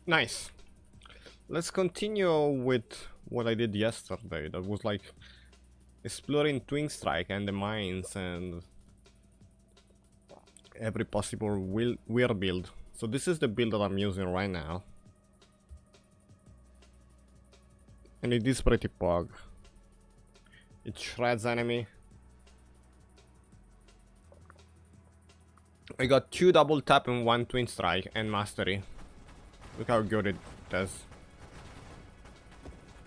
Nice. Let's continue with what I did yesterday. That was like exploring Twin Strike and the mines and every possible weird build. So this is the build that I'm using right now. And it is pretty pog. It shreds enemy. I got 2 double tap and 1 twin strike and mastery. Look how good it does.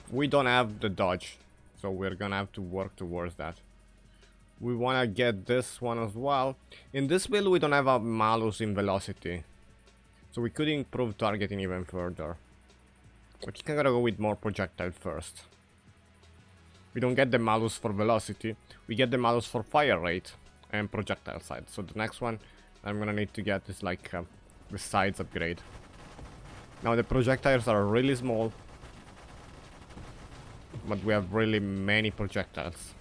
We don't have the dodge, so we're gonna have to work towards that. We wanna get this one as well. In this build we don't have a malus in velocity, so we could improve targeting even further. So I think I'm gonna go with more projectile first. We don't get the malus for velocity, we get the malus for fire rate and projectile side. So the next one I'm gonna need to get is like the sides upgrade. Now the projectiles are really small, but we have really many projectiles.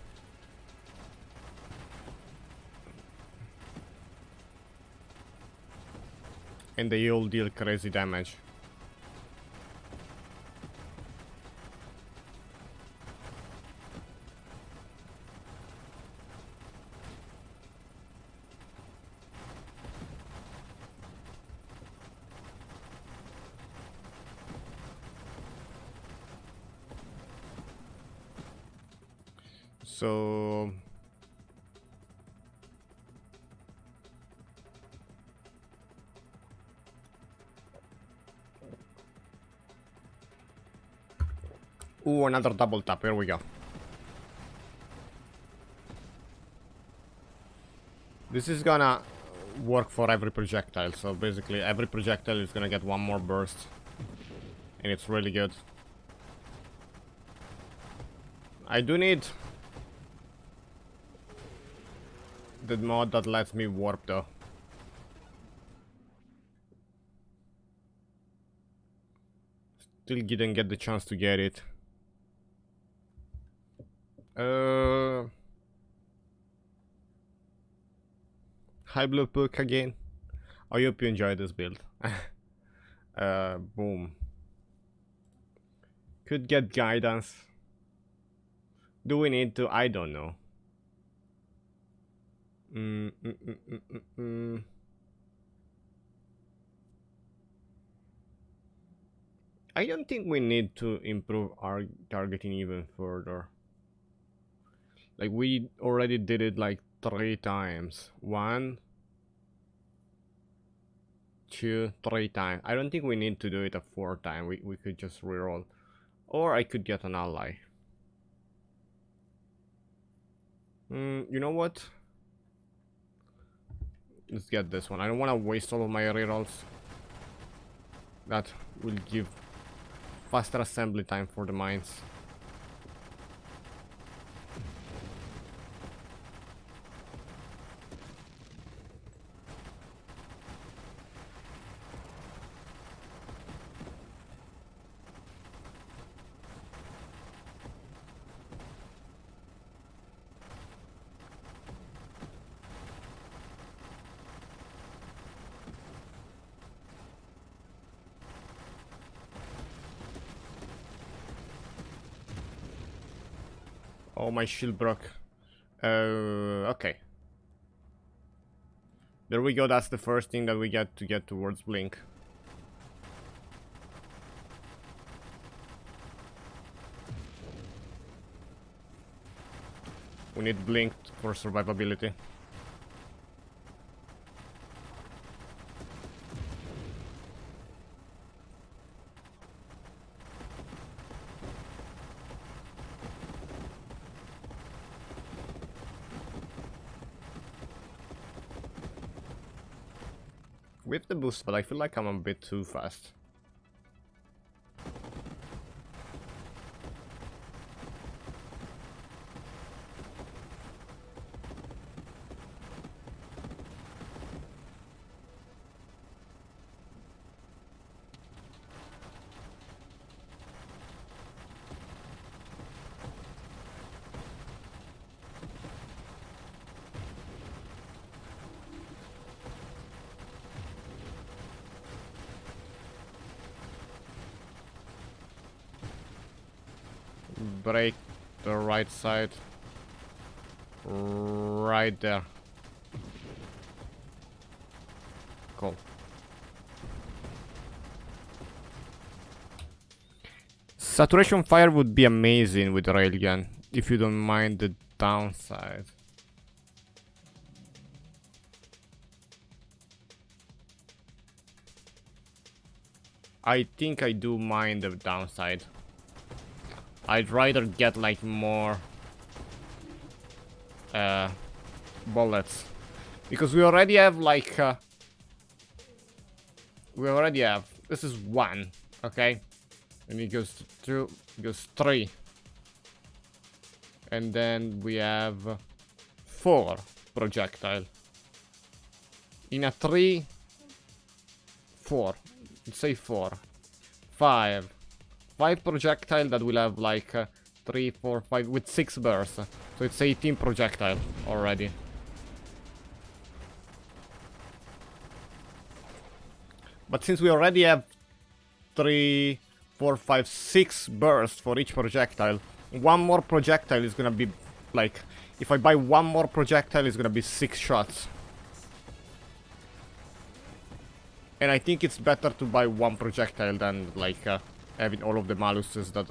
And they all deal crazy damage. So ooh, another double tap, here we go. This is gonna work for every projectile, so basically every projectile is gonna get one more burst. And it's really good. I do need the mod that lets me warp though. Still didn't get the chance to get it. Hi Blue Book again. I hope you enjoyed this build. Boom. Could get guidance. Do we need to? I don't know. I don't think we need to improve our targeting even further. Like we already did it like 3 times. 1, 2, 3 times. I don't think we need to do it a 4th time. We could just reroll. Or I could get an ally. You know what? Let's get this one. I don't want to waste all of my rerolls. That will give faster assembly time for the mines. Oh, my shield broke. Okay. There we go, that's the first thing that we get to get towards Blink. We need Blink for survivability. With the boost, but I feel like I'm a bit too fast. break the right side. Right there. Cool. Saturation fire would be amazing with railgun, if you don't mind the downside. I think I do mind the downside. I'd rather get like more bullets, because we already have like this is 1, okay, and it goes to 2, it goes 3, and then we have 4 projectile in a 3, 4, let's say 4, 5 projectile that will have like 3, 4, 5 with 6 bursts, so it's 18 projectile already. But since we already have 3, 4, 5, 6 bursts for each projectile, one more projectile is gonna be like, if I buy one more projectile, it's gonna be 6 shots. And I think it's better to buy one projectile than like having all of the maluses that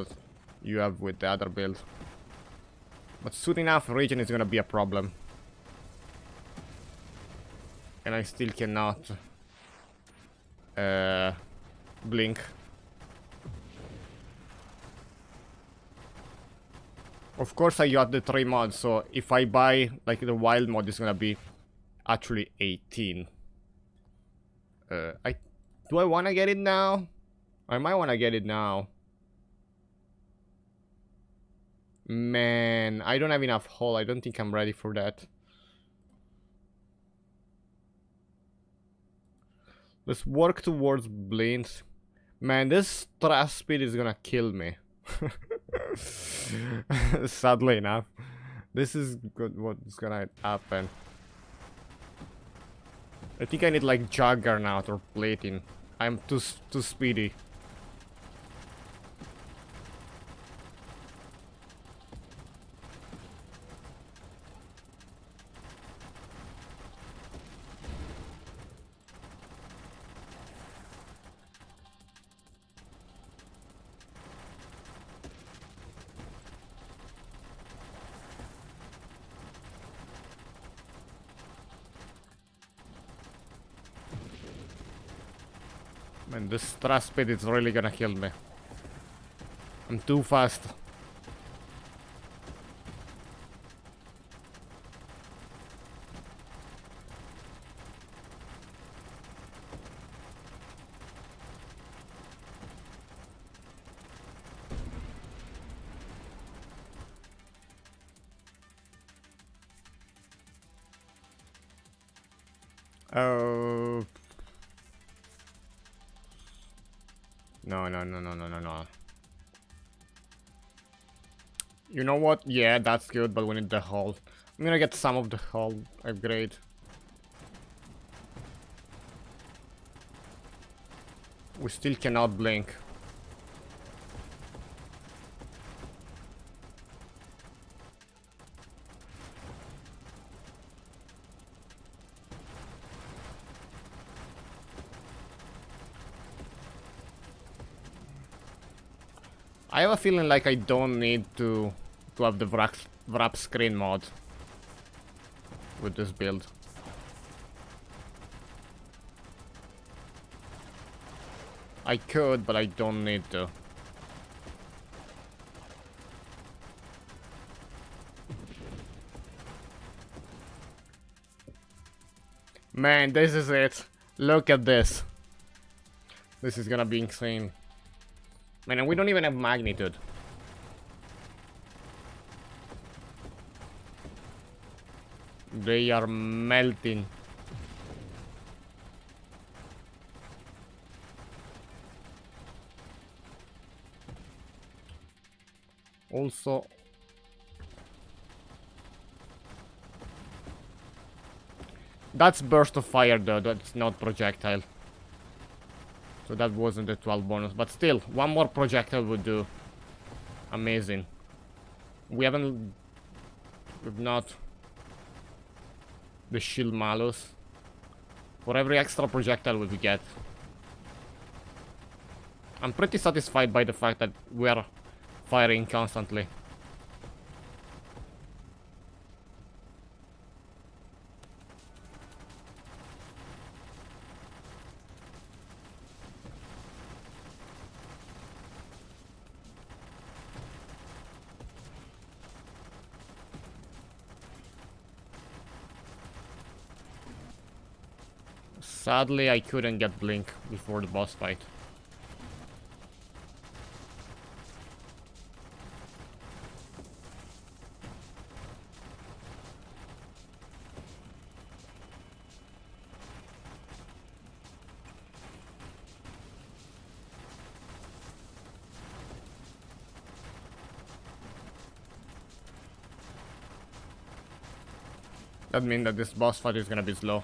you have with the other build. But soon enough, regen is gonna be a problem. And I still cannot blink. Of course I got the 3 mods, so if I buy like the wild mod, it's gonna be actually 18. Do I wanna get it now? I might wanna get it now. Man, I don't have enough hull. I don't think I'm ready for that. Let's work towards blinds. Man, this thrust speed is gonna kill me. Sadly enough. This is good. What's gonna happen? I think I need like Juggernaut or plating. I'm too speedy. Man, this thrust speed is really gonna kill me. I'm too fast. Oh. No. You know what? Yeah, that's good, but we need the hull. I'm gonna get some of the hull upgrade. We still cannot blink. I have a feeling like I don't need to have the wrap screen mod with this build. I could, but I don't need to. Man, this is it. Look at this. This is gonna be insane. Man, and we don't even have magnitude. They are melting. Also, that's burst of fire though, that's not projectile. So that wasn't the 12 bonus, but still, one more projectile would do amazing. We've not the shield malus. For every extra projectile we get, I'm pretty satisfied by the fact that we're firing constantly. Sadly, I couldn't get Blink before the boss fight. That means that this boss fight is gonna be slow.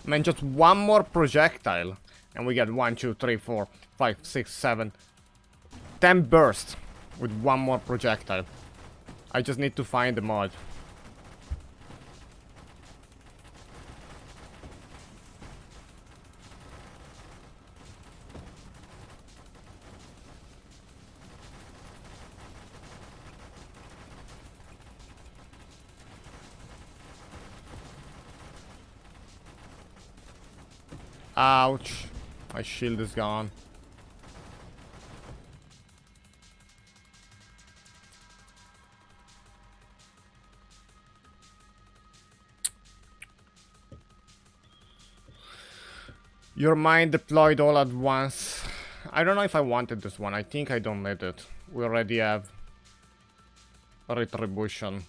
Man, just one more projectile and we get 1, 2, 3, 4, 5, 6, 7, 10 bursts with one more projectile. I just need to find the mod. Ouch. My shield is gone. Your mind deployed all at once. I don't know if I wanted this one. I think I don't need it. We already have retribution.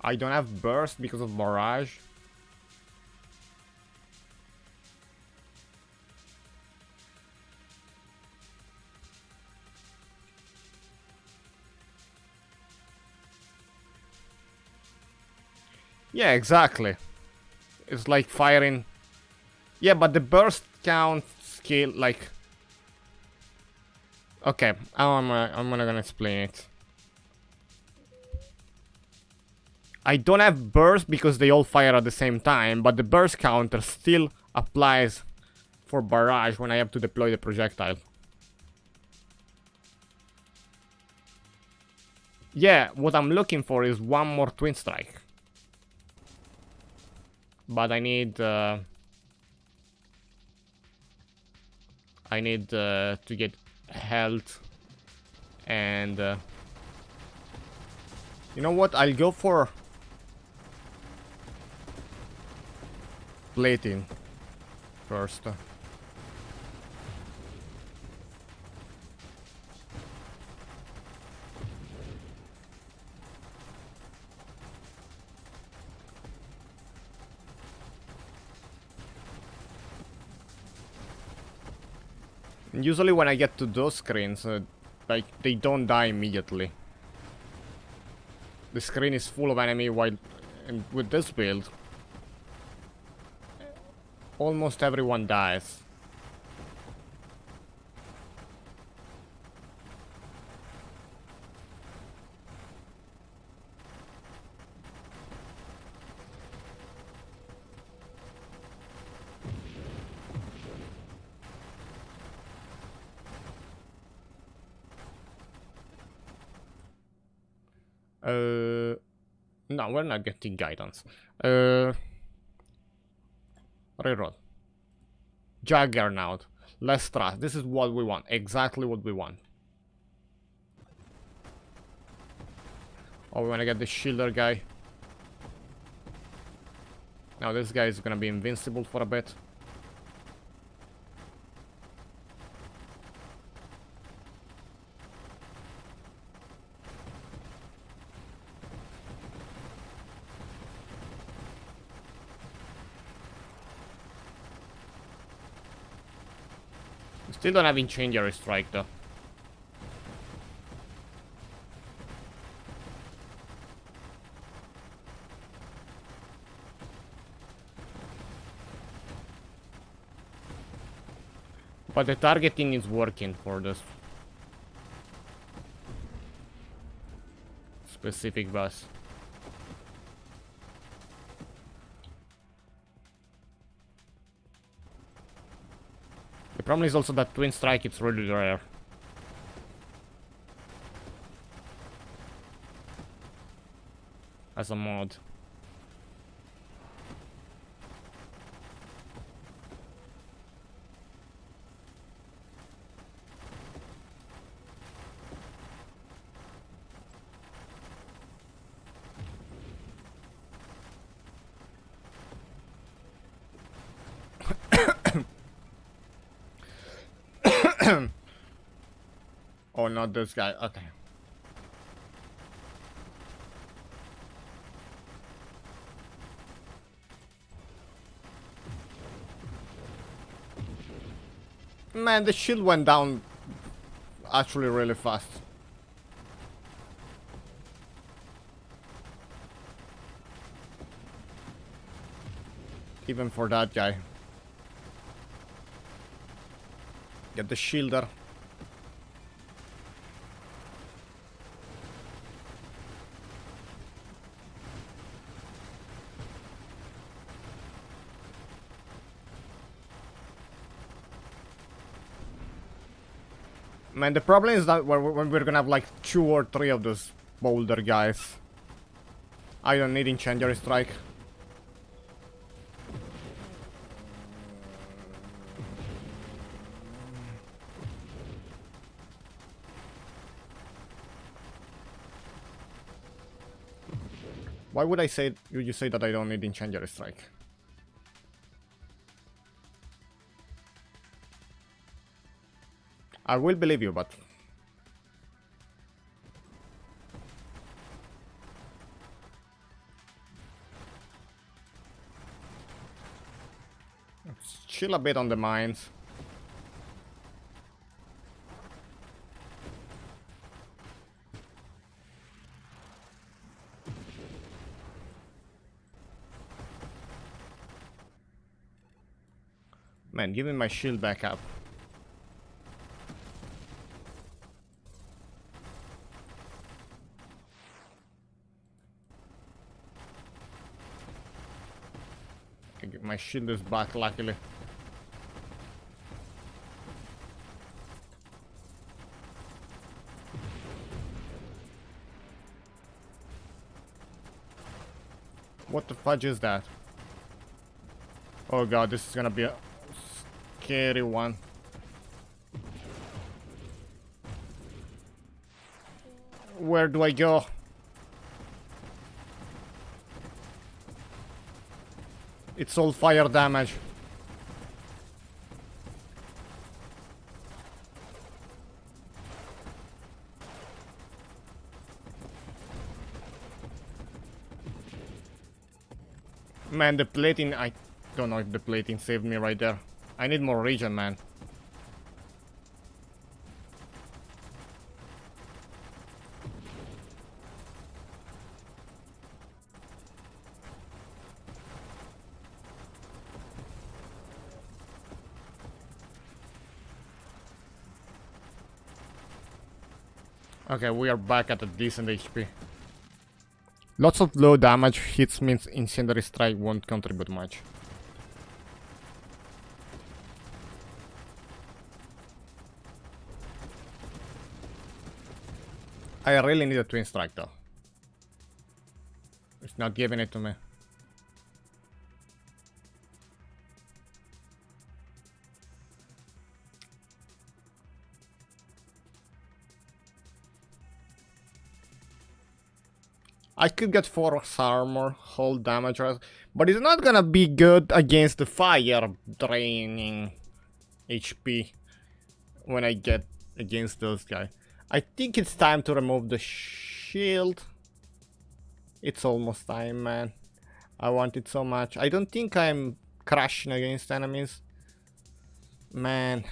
I don't have burst because of barrage. Yeah, exactly. It's like firing. Yeah, but the burst count skill, like. Okay, I'm gonna explain it. I don't have burst because they all fire at the same time, but the burst counter still applies for barrage when I have to deploy the projectile. Yeah, what I'm looking for is one more twin strike. But I need to get health and you know what? I'll go for plating first. Usually when I get to those screens, like, they don't die immediately. The screen is full of enemy while, and with this build, almost everyone dies. No, we're not getting guidance. Reroll. Juggernaut. Less trust. This is what we want. Exactly what we want. Oh, we want to get the shielder guy. Now this guy is gonna be invincible for a bit. Still don't have incendiary strike though. But the targeting is working for this specific boss. The problem is also that Twin Strike is really rare. As a mod. Oh, not this guy. Okay. Man, the shield went down actually really fast. Even for that guy. Get the shielder. Man, the problem is that when we're gonna have like 2 or 3 of those boulder guys, I don't need Incendiary Strike. Why would you say that I don't need Incendiary Strike? I will believe you, but... let's chill a bit on the mines. Man, give me my shield back up. My shield is back, luckily. What the fudge is that? Oh god, this is gonna be a scary one. Where do I go? It's all fire damage. Man, the plating, I don't know if the plating saved me right there. I need more regen, man. Okay, we are back at a decent HP. Lots of low damage hits means Incendiary Strike won't contribute much. I really need a Twin Strike though. It's not giving it to me. I could get force armor, hold damage, but it's not gonna be good against the fire draining HP when I get against those guys. I think it's time to remove the shield. It's almost time, man. I want it so much. I don't think I'm crashing against enemies. Man.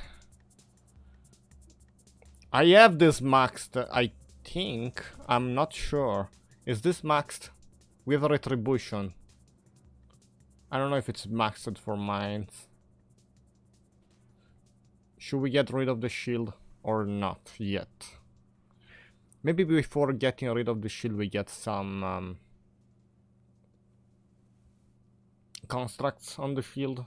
I have this maxed, I think. I'm not sure. Is this maxed? We have a retribution. I don't know if it's maxed for mines. Should we get rid of the shield or not yet? Maybe before getting rid of the shield we get some constructs on the shield.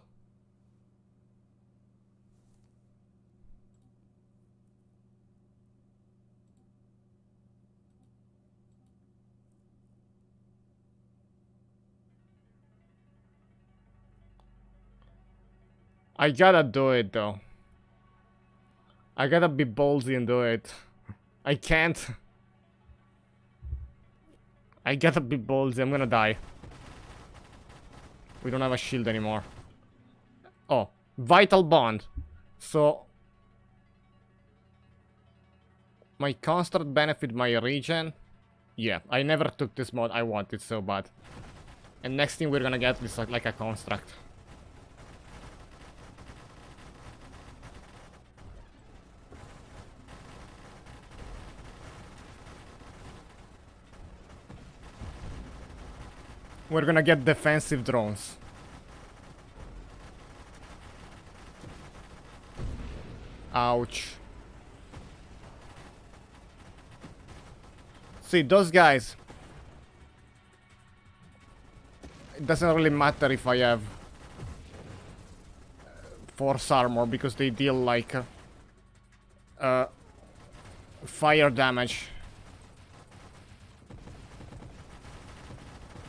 I gotta do it though. I gotta be ballsy and do it. I can't. I gotta be ballsy, I'm gonna die. We don't have a shield anymore. Oh, vital bond. So my construct benefit my region. Yeah, I never took this mod, I want it so bad. And next thing we're gonna get is like a construct. We're gonna get defensive drones. Ouch. See, those guys. It doesn't really matter if I have force armor because they deal like fire damage.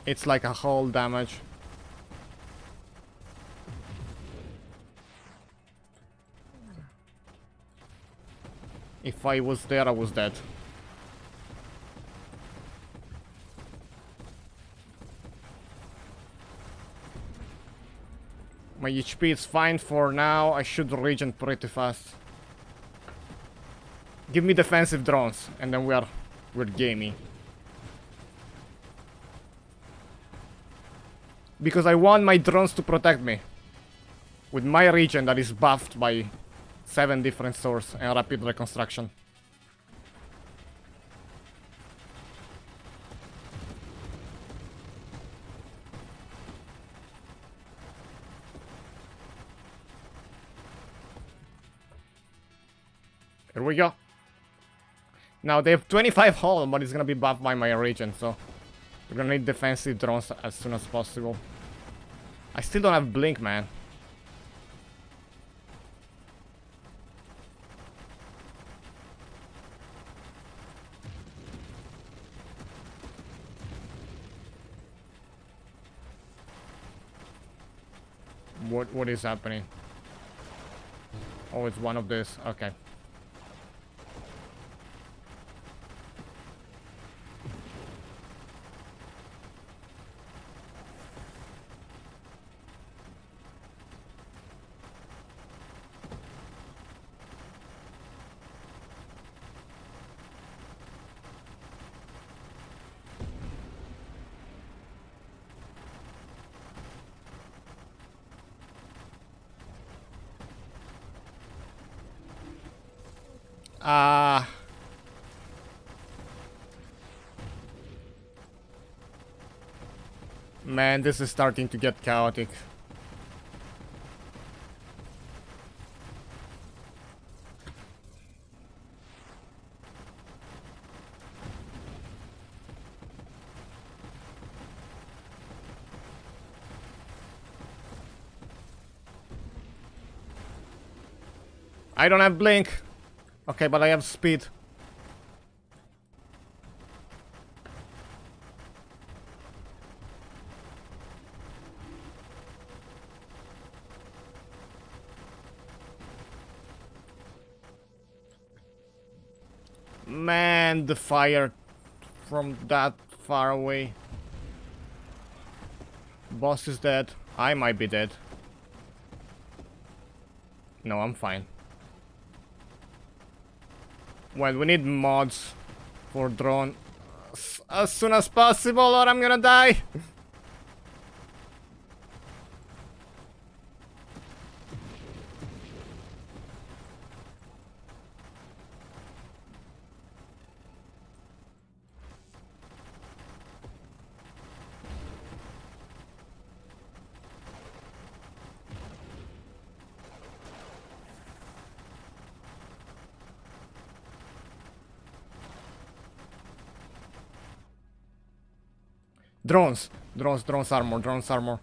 It's like a hull damage. If I was there, I was dead. My HP is fine for now. I should regen pretty fast. Give me defensive drones, and then we're gamey. Because I want my drones to protect me. With my region that is buffed by 7 different swords and rapid reconstruction. Here we go. Now they have 25 hull, but it's gonna be buffed by my region, so we're gonna need defensive drones as soon as possible. I still don't have blink, man. What is happening? Oh, it's one of this. Okay. Man, this is starting to get chaotic. I don't have blink. Okay, but I have speed. Man, the fire from that far away. Boss is dead. I might be dead. No, I'm fine. Well, we need mods for drone as soon as possible or I'm gonna die. Drones. Drones armor, drones armor.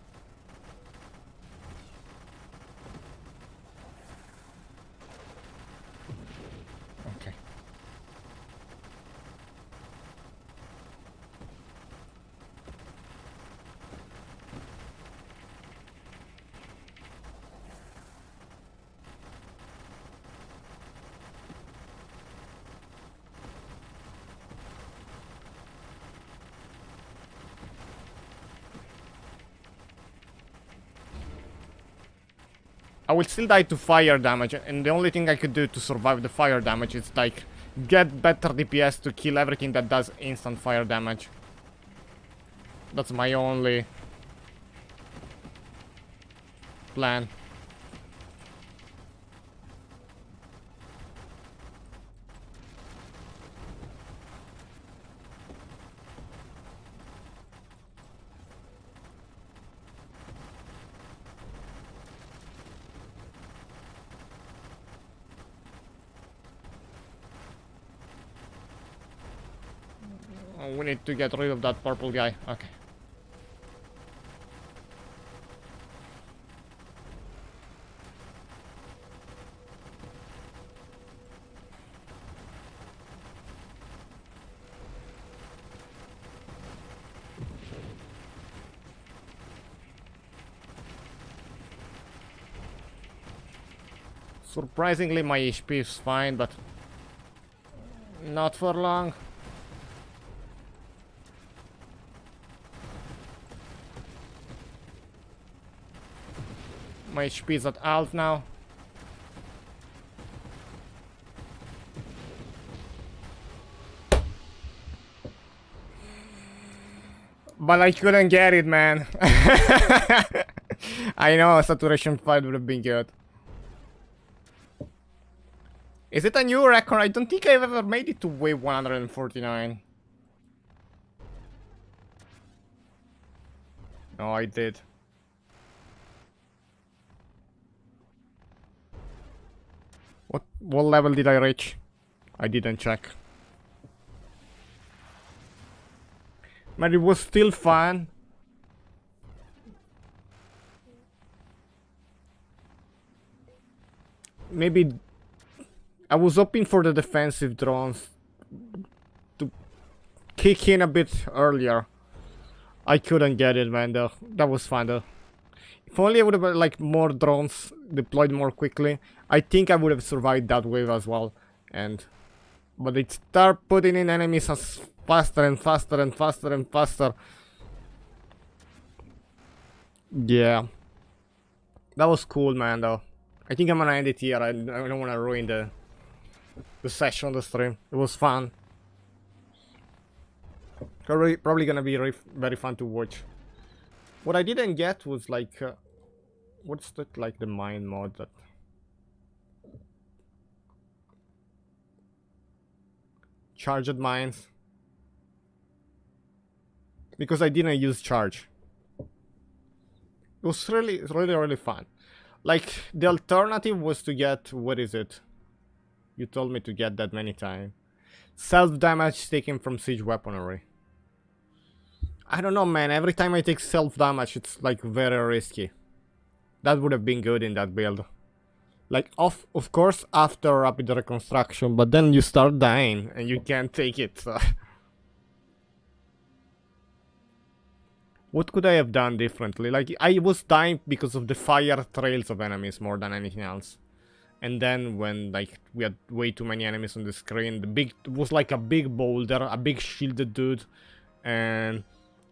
Okay. I will still die to fire damage, and the only thing I could do to survive the fire damage is like get better DPS to kill everything that does instant fire damage. That's my only plan. Oh, we need to get rid of that purple guy. Okay. Surprisingly, my HP is fine, but not for long. My HP is at half now. But I couldn't get it, man. I know a saturation fight would have been good. Is it a new record? I don't think I've ever made it to wave 149. No, I did. What level did I reach? I didn't check. But it was still fun. Maybe I was hoping for the defensive drones to kick in a bit earlier. I couldn't get it, man, though. That was fun, though. If only I would have like more drones deployed more quickly, I think I would have survived that wave as well. But they start putting in enemies as faster and faster and faster and faster. Yeah. That was cool, man, though. I think I'm gonna end it here. I don't wanna ruin the session on the stream. It was fun. Probably gonna be very fun to watch. What I didn't get was like, what's that, like the mine mod that... Charged mines. Because I didn't use charge. It was really fun. Like, the alternative was to get, what is it? You told me to get that many times. Self-damage taken from siege weaponry. I don't know, man. Every time I take self-damage, it's like very risky. That would have been good in that build. Like, of course, after rapid reconstruction, but then you start dying and you can't take it. So. What could I have done differently? Like, I was dying because of the fire trails of enemies more than anything else. And then when, like, we had way too many enemies on the screen, it was like a big boulder, a big shielded dude, and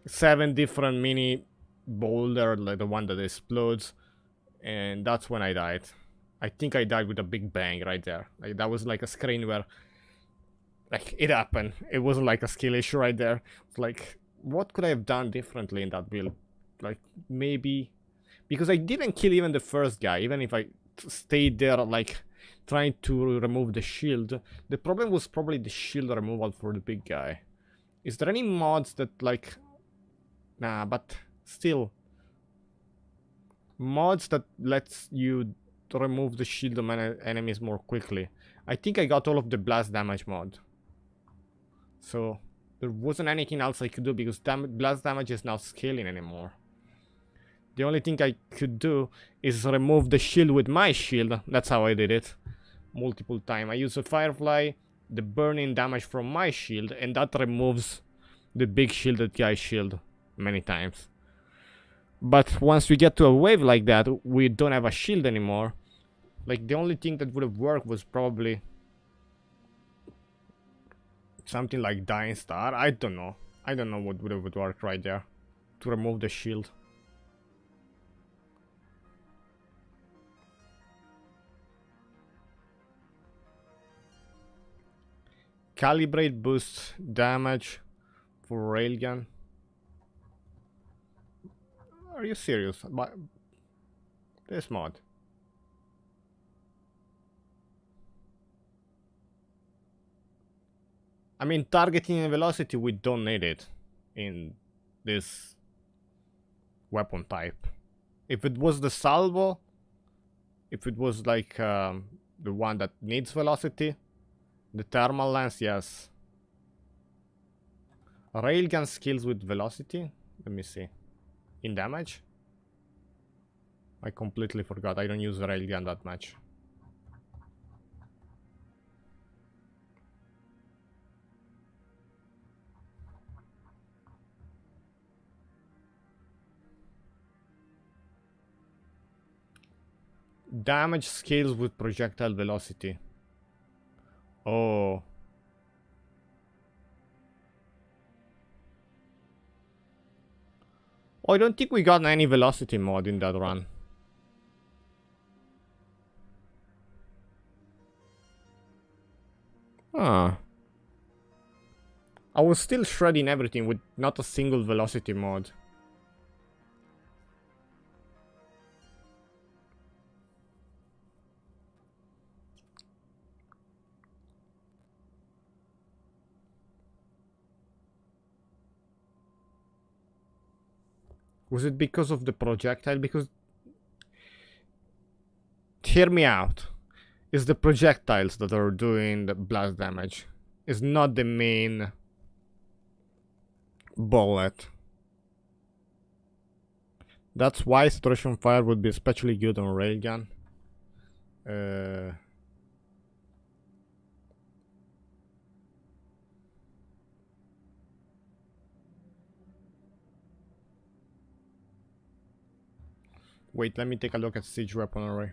7 different mini boulder, like the one that explodes. And that's when I died. I think I died with a big bang right there. Like, that was like a screen where, like, it happened. It wasn't like a skill issue right there. It's like, what could I have done differently in that build? Like, maybe... Because I didn't kill even the first guy, even if I stayed there, like, trying to remove the shield. The problem was probably the shield removal for the big guy. Is there any mods that, like... Nah, but still... Mods that lets you remove the shield of enemies more quickly. I think I got all of the blast damage mod. So... There wasn't anything else I could do because blast damage is not scaling anymore. The only thing I could do is remove the shield with my shield. That's how I did it. Multiple times. I use a firefly, the burning damage from my shield, and that removes the big shielded guy's shield many times. But once we get to a wave like that, we don't have a shield anymore. Like, the only thing that would have worked was probably something like Dying Star. I don't know. I don't know what would have worked right there to remove the shield. Calibrate boost damage for railgun. Are you serious? But this mod. I mean, targeting and velocity, we don't need it in this weapon type. If it was the salvo, if it was like the one that needs velocity, the thermal lance, yes. Railgun skills with velocity. Let me see. In damage? I completely forgot. I don't use railgun that much. Damage scales with projectile velocity. Oh. Oh, I don't think we got any velocity mod in that run. Ah. I was still shredding everything with not a single velocity mod. Was it because of the projectile? Because... Hear me out. It's the projectiles that are doing the blast damage. It's not the main bullet. That's why Saturation Fire would be especially good on railgun. Wait, let me take a look at siege weapon array.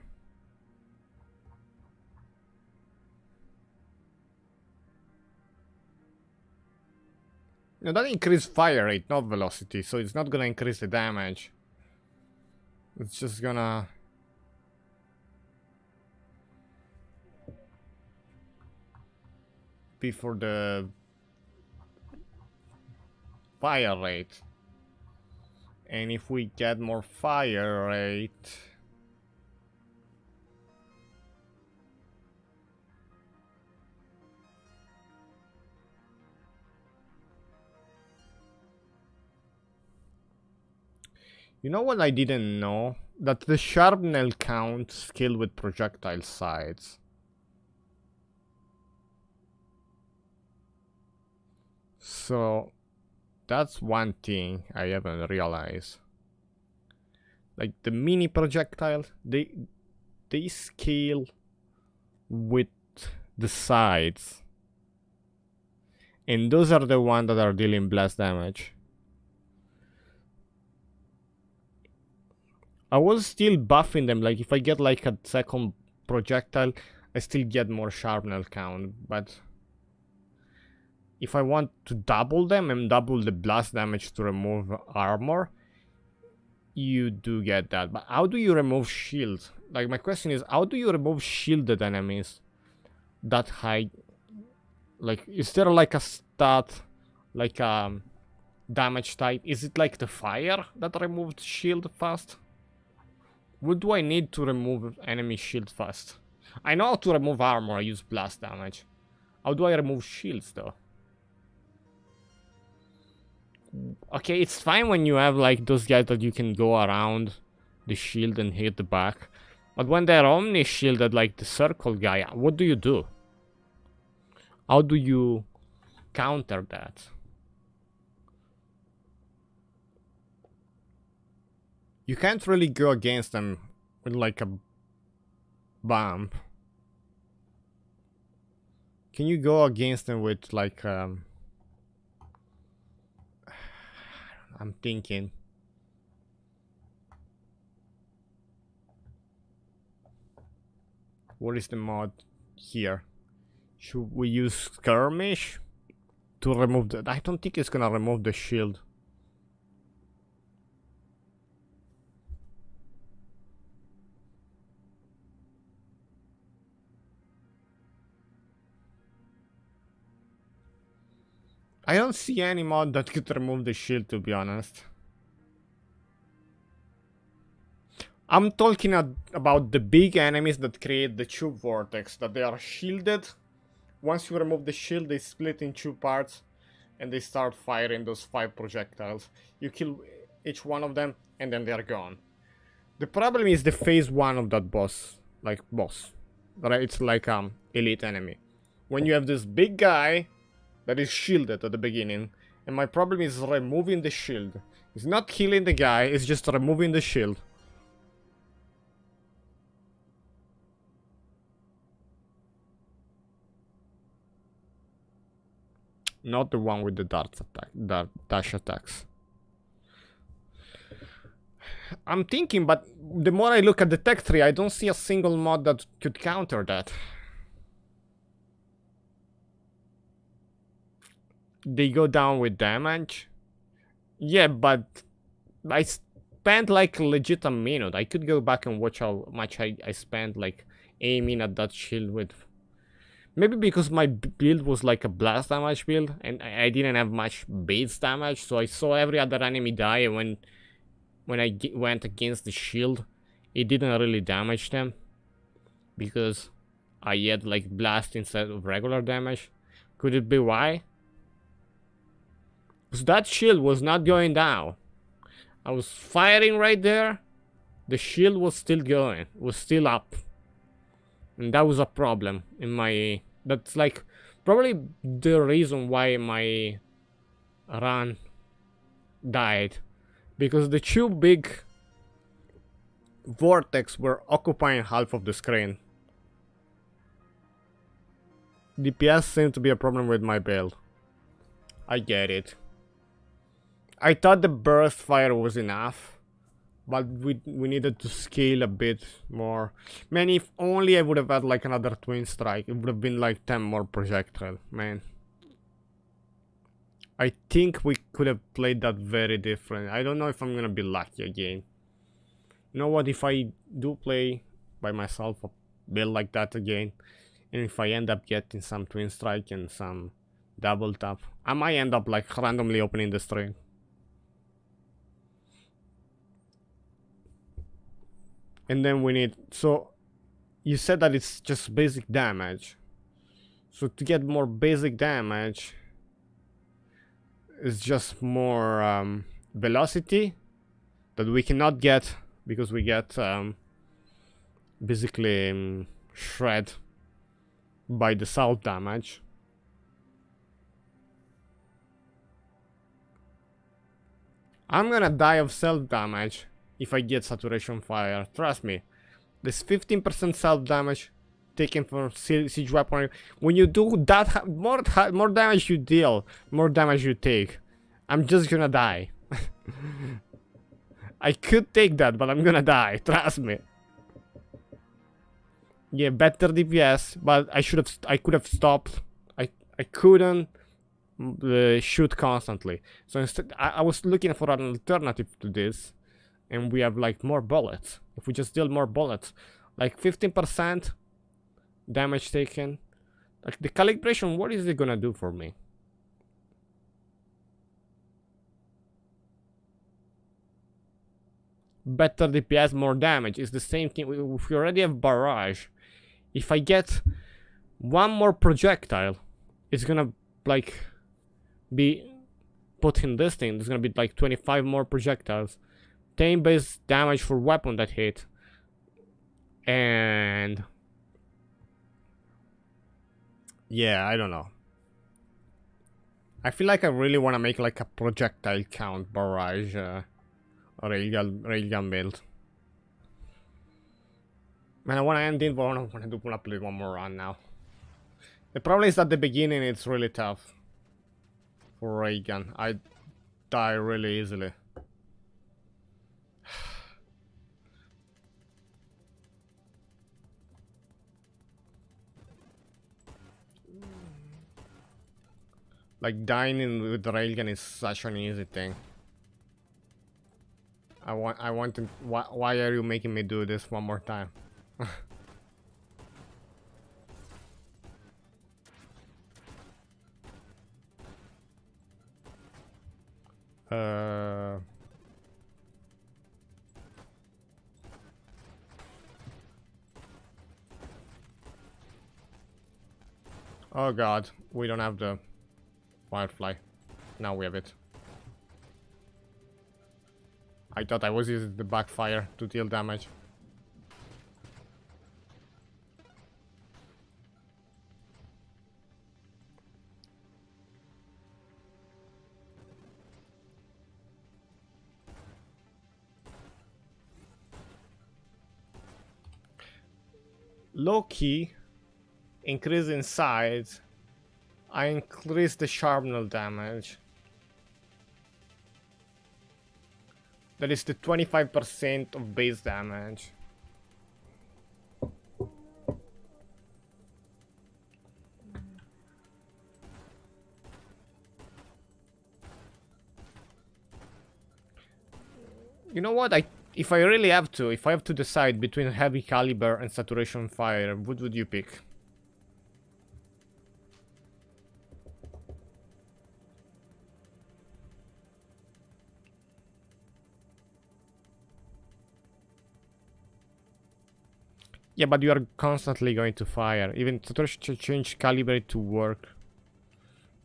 Now that increases fire rate, not velocity, so it's not gonna increase the damage. It's just gonna... be for the fire rate. And if we get more fire rate... You know what I didn't know? That the sharpnel count scale with projectile sides. So that's one thing I haven't realized. Like the mini projectiles, they scale with the sides. And those are the ones that are dealing blast damage. I was still buffing them, like if I get like a second projectile, I still get more sharpnel count, but if I want to double them and double the blast damage to remove armor, you do get that. But how do you remove shield? Like my question is, how do you remove shielded enemies that high? Like, is there like a stat, like a damage type? Is it like the fire that removed shield fast? What do I need to remove enemy shield fast? I know how to remove armor, I use blast damage. How do I remove shields though? Okay, it's fine when you have like those guys that you can go around the shield and hit the back. But when they're omni shielded like the circle guy, what do you do? How do you counter that? You can't really go against them with like a bomb. Can you go against them with like I'm thinking. What is the mod here? Should we use skirmish to remove the... I don't think it's gonna remove the shield. I don't see any mod that could remove the shield, to be honest. I'm talking about the big enemies that create the tube vortex, that they are shielded. Once you remove the shield, they split in two parts and they start firing those 5 projectiles. You kill each one of them and then they're gone. The problem is the phase 1 of that boss, right? It's like elite enemy. When you have this big guy that is shielded at the beginning, and my problem is removing the shield. It's not killing the guy, it's just removing the shield. Not the one with the dash attacks. I'm thinking, but the more I look at the tech tree, I don't see a single mod that could counter that. They go down with damage? Yeah, but I spent like legit a minute. I could go back and watch how much I spent like aiming at that shield with... Maybe because my build was like a blast damage build and I didn't have much base damage, so I saw every other enemy die, and when I went against the shield, it didn't really damage them because I had like blast instead of regular damage. Could it be why? Because that shield was not going down. I was firing right there, the shield was still going, was still up. And that was a problem in my... That's like probably the reason why my run died. Because the two big vortex were occupying half of the screen. DPS seemed to be a problem with my build. I get it. I thought the burst fire was enough, but we needed to scale a bit more. Man, if only I would have had like another twin strike, it would have been like 10 more projectile, man. I think we could have played that very different. I don't know if I'm gonna be lucky again. You know what, if I do play by myself a build like that again, and if I end up getting some twin strike and some double tap, I might end up like randomly opening the string. And then we need... So, you said that it's just basic damage. So to get more basic damage, it's just more velocity that we cannot get because we get basically shred by the self damage. I'm gonna die of self damage if I get saturation fire, trust me. There's 15% self damage taken from siege weaponry. When you do that, more damage you deal, more damage you take. I'm just gonna die. I could take that, but I'm gonna die, trust me. Yeah, better DPS, but I could have stopped. I couldn't shoot constantly. So instead, I was looking for an alternative to this. And we have like more bullets. If we just deal more bullets, like 15% damage taken. Like the calibration, what is it gonna do for me? Better DPS, more damage. It's the same thing. If we already have barrage, if I get one more projectile, it's gonna like be put in this thing. There's gonna be like 25 more projectiles. 10 base damage for weapon that hit. And yeah, I don't know. I feel like I really want to make like a projectile count barrage railgun build. Man, I want to end it, but I want to play one more run now. The problem is at the beginning it's really tough for railgun. I die really easily. Like dying with the railgun is such an easy thing. I want to. Why are you making me do this one more time? Oh god, we don't have the Firefly. Now we have it. I thought I was using the backfire to deal damage. Low key, increase in size. I increase the sharpnel damage. That is the 25% of base damage. You know what? If I really have to, if I have to decide between heavy caliber and saturation fire, what would you pick? Yeah, but you are constantly going to fire. Even to change caliber to work.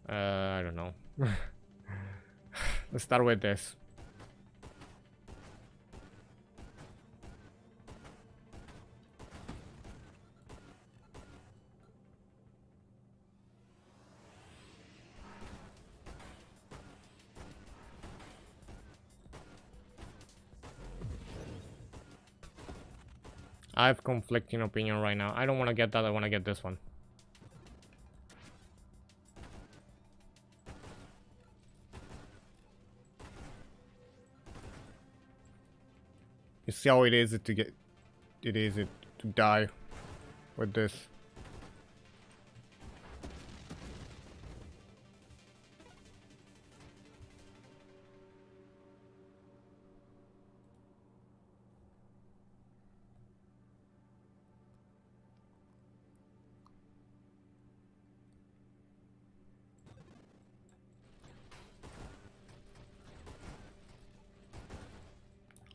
I don't know. Let's start with this. I have conflicting opinion right now. I don't want to get that, I want to get this one. You see how it is to get... It is to die with this.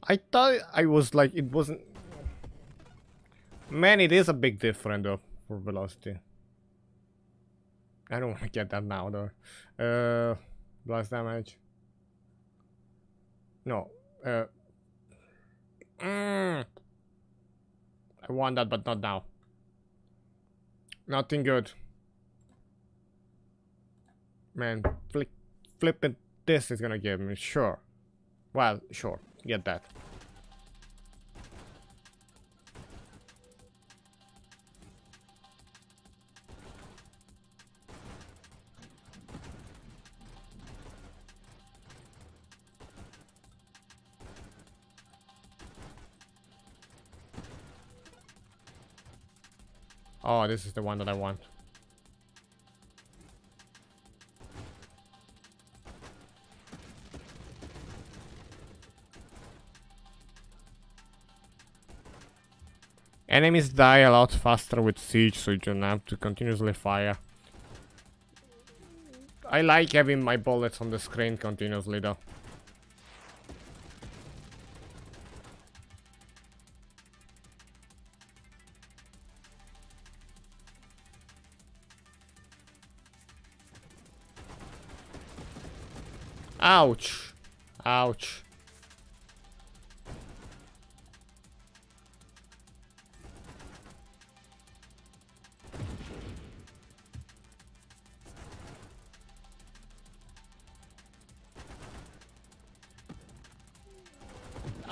I thought I was like, it wasn't... Man, it is a big difference though, for velocity. I don't want to get that now though. Blast damage. No. I want that, but not now. Nothing good. Man, flipping this is gonna give me, sure. Well, sure, get that. Oh, this is the one that I want. Enemies die a lot faster with siege, so you don't have to continuously fire. I like having my bullets on the screen continuously though. Ouch. Ouch.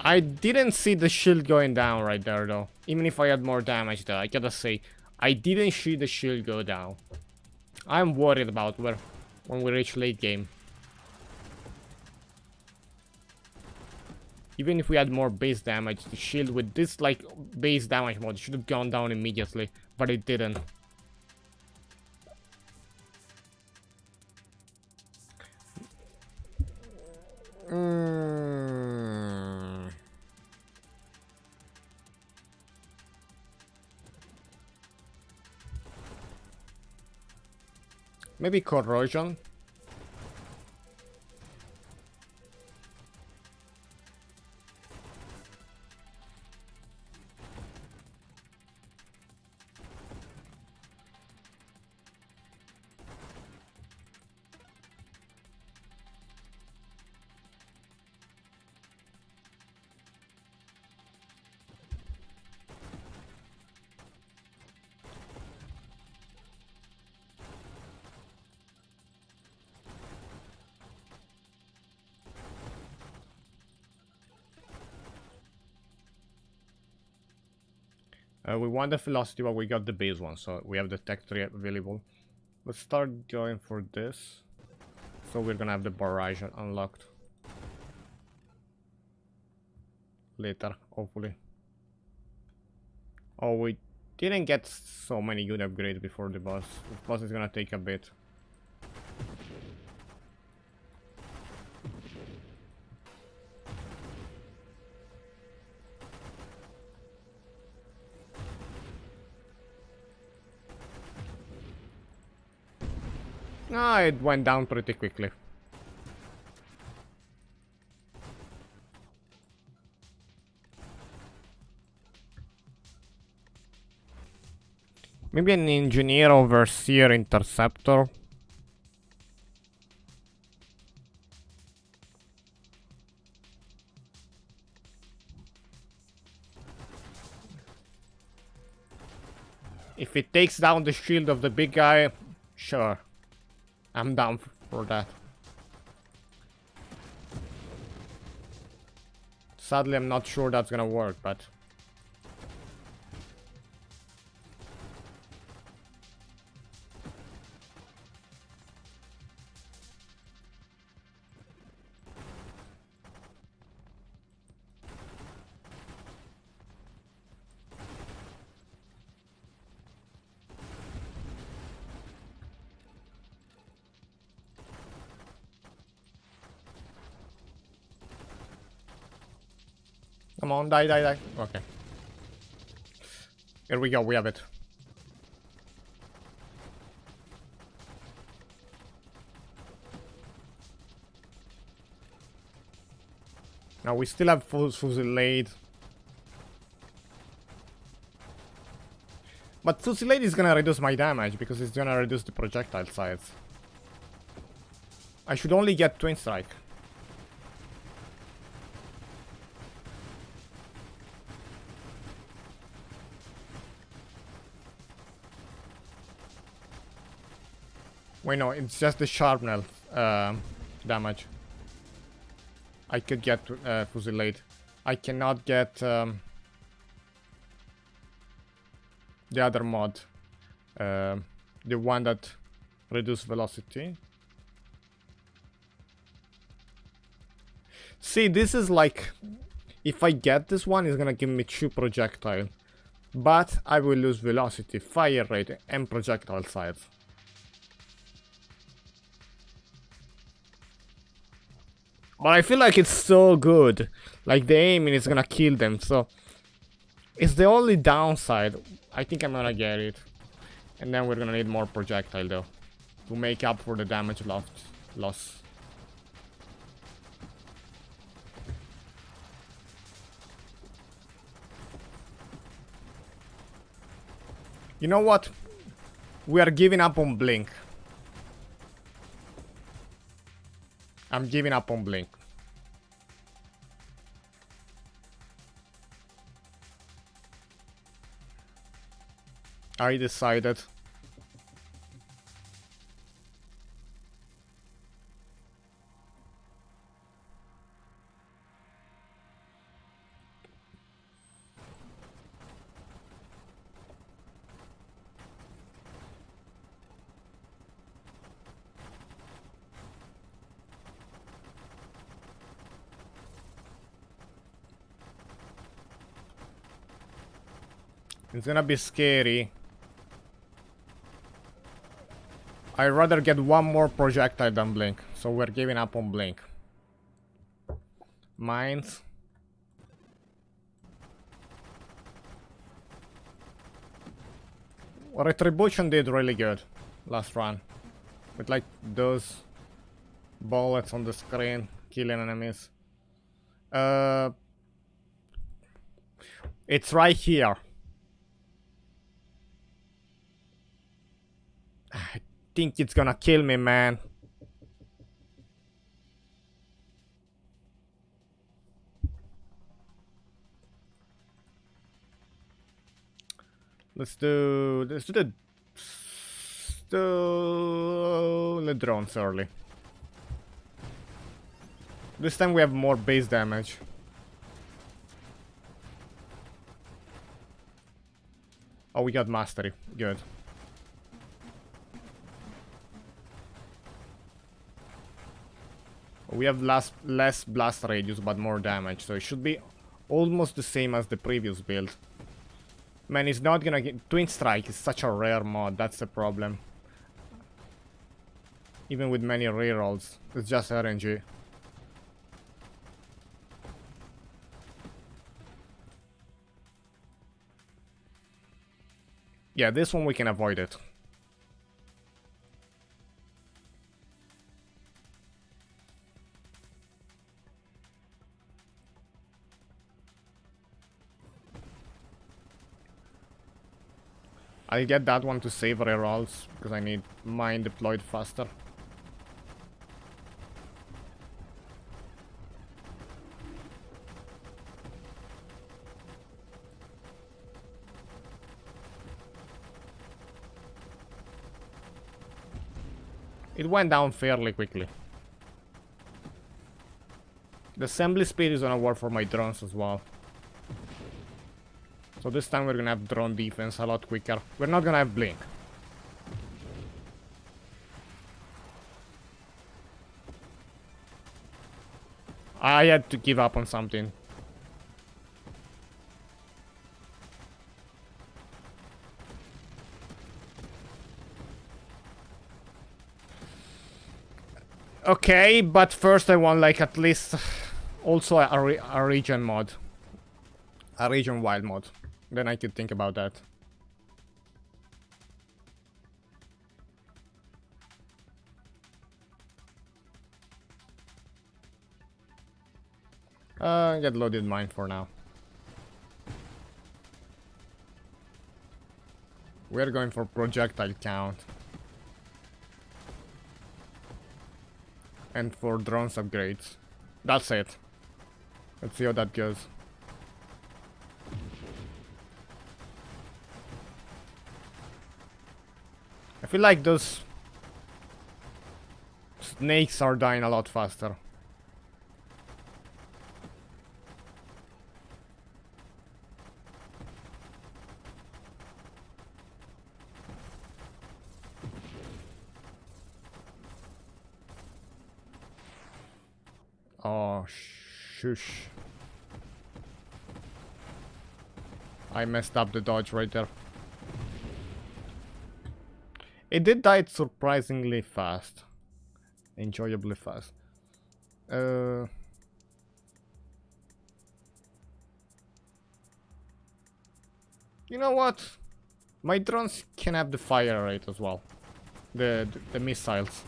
I didn't see the shield going down right there though. Even if I had more damage though, I gotta say, I didn't see the shield go down. I'm worried about when we reach late game. Even if we had more base damage, the shield with this like base damage mode should have gone down immediately, but it didn't. Maybe corrosion. We want the velocity, but we got the base one, so we have the tech tree available. Let's start going for this. So we're gonna have the barrage unlocked later, hopefully. Oh, we didn't get so many good upgrades before the boss. The boss is gonna take a bit. Ah, it went down pretty quickly. Maybe an engineer, overseer, interceptor. If it takes down the shield of the big guy, sure. I'm down for that. Sadly, I'm not sure that's gonna work, but... Come on, die, die, die. Okay. Here we go, we have it. Now we still have full fusillade. But fusillade is gonna reduce my damage because it's gonna reduce the projectile size. I should only get twin strike. Wait, no, it's just the sharpnel damage. I could get fusillade. I cannot get the other mod. The one that reduces velocity. See, this is like... If I get this one, it's gonna give me 2 projectile. But I will lose velocity, fire rate, and projectile size. But I feel like it's so good. Like the aiming is gonna kill them, so... It's the only downside. I think I'm gonna get it. And then we're gonna need more projectile though. To make up for the damage loss. You know what? We are giving up on Blink. I'm giving up on Blink. I decided. It's gonna be scary. I'd rather get one more projectile than blink, so we're giving up on blink. Mines. Retribution did really good last run. With like those bullets on the screen, killing enemies. It's right here. I think it's gonna kill me, man. Let's do the drones early. This time we have more base damage. Oh, we got mastery. Good. We have less blast radius but more damage, so it should be almost the same as the previous build. Man, it's not gonna get... Twin Strike is such a rare mod, that's the problem. Even with many rerolls, it's just RNG. Yeah, this one we can avoid it. I'll get that one to save rerolls, because I need mine deployed faster. It went down fairly quickly. The assembly speed is gonna work for my drones as well. So this time we're gonna have drone defense a lot quicker. We're not gonna have blink. I had to give up on something. Okay, but first I want like at least also a region mod. A region wild mod. Then I could think about that. Get loaded mine for now. We're going for projectile count. And for drones upgrades. That's it. Let's see how that goes. I feel like those snakes are dying a lot faster. Oh, shush. I messed up the dodge right there. It did die surprisingly fast. Enjoyably fast. You know what? My drones can have the fire rate as well. The missiles.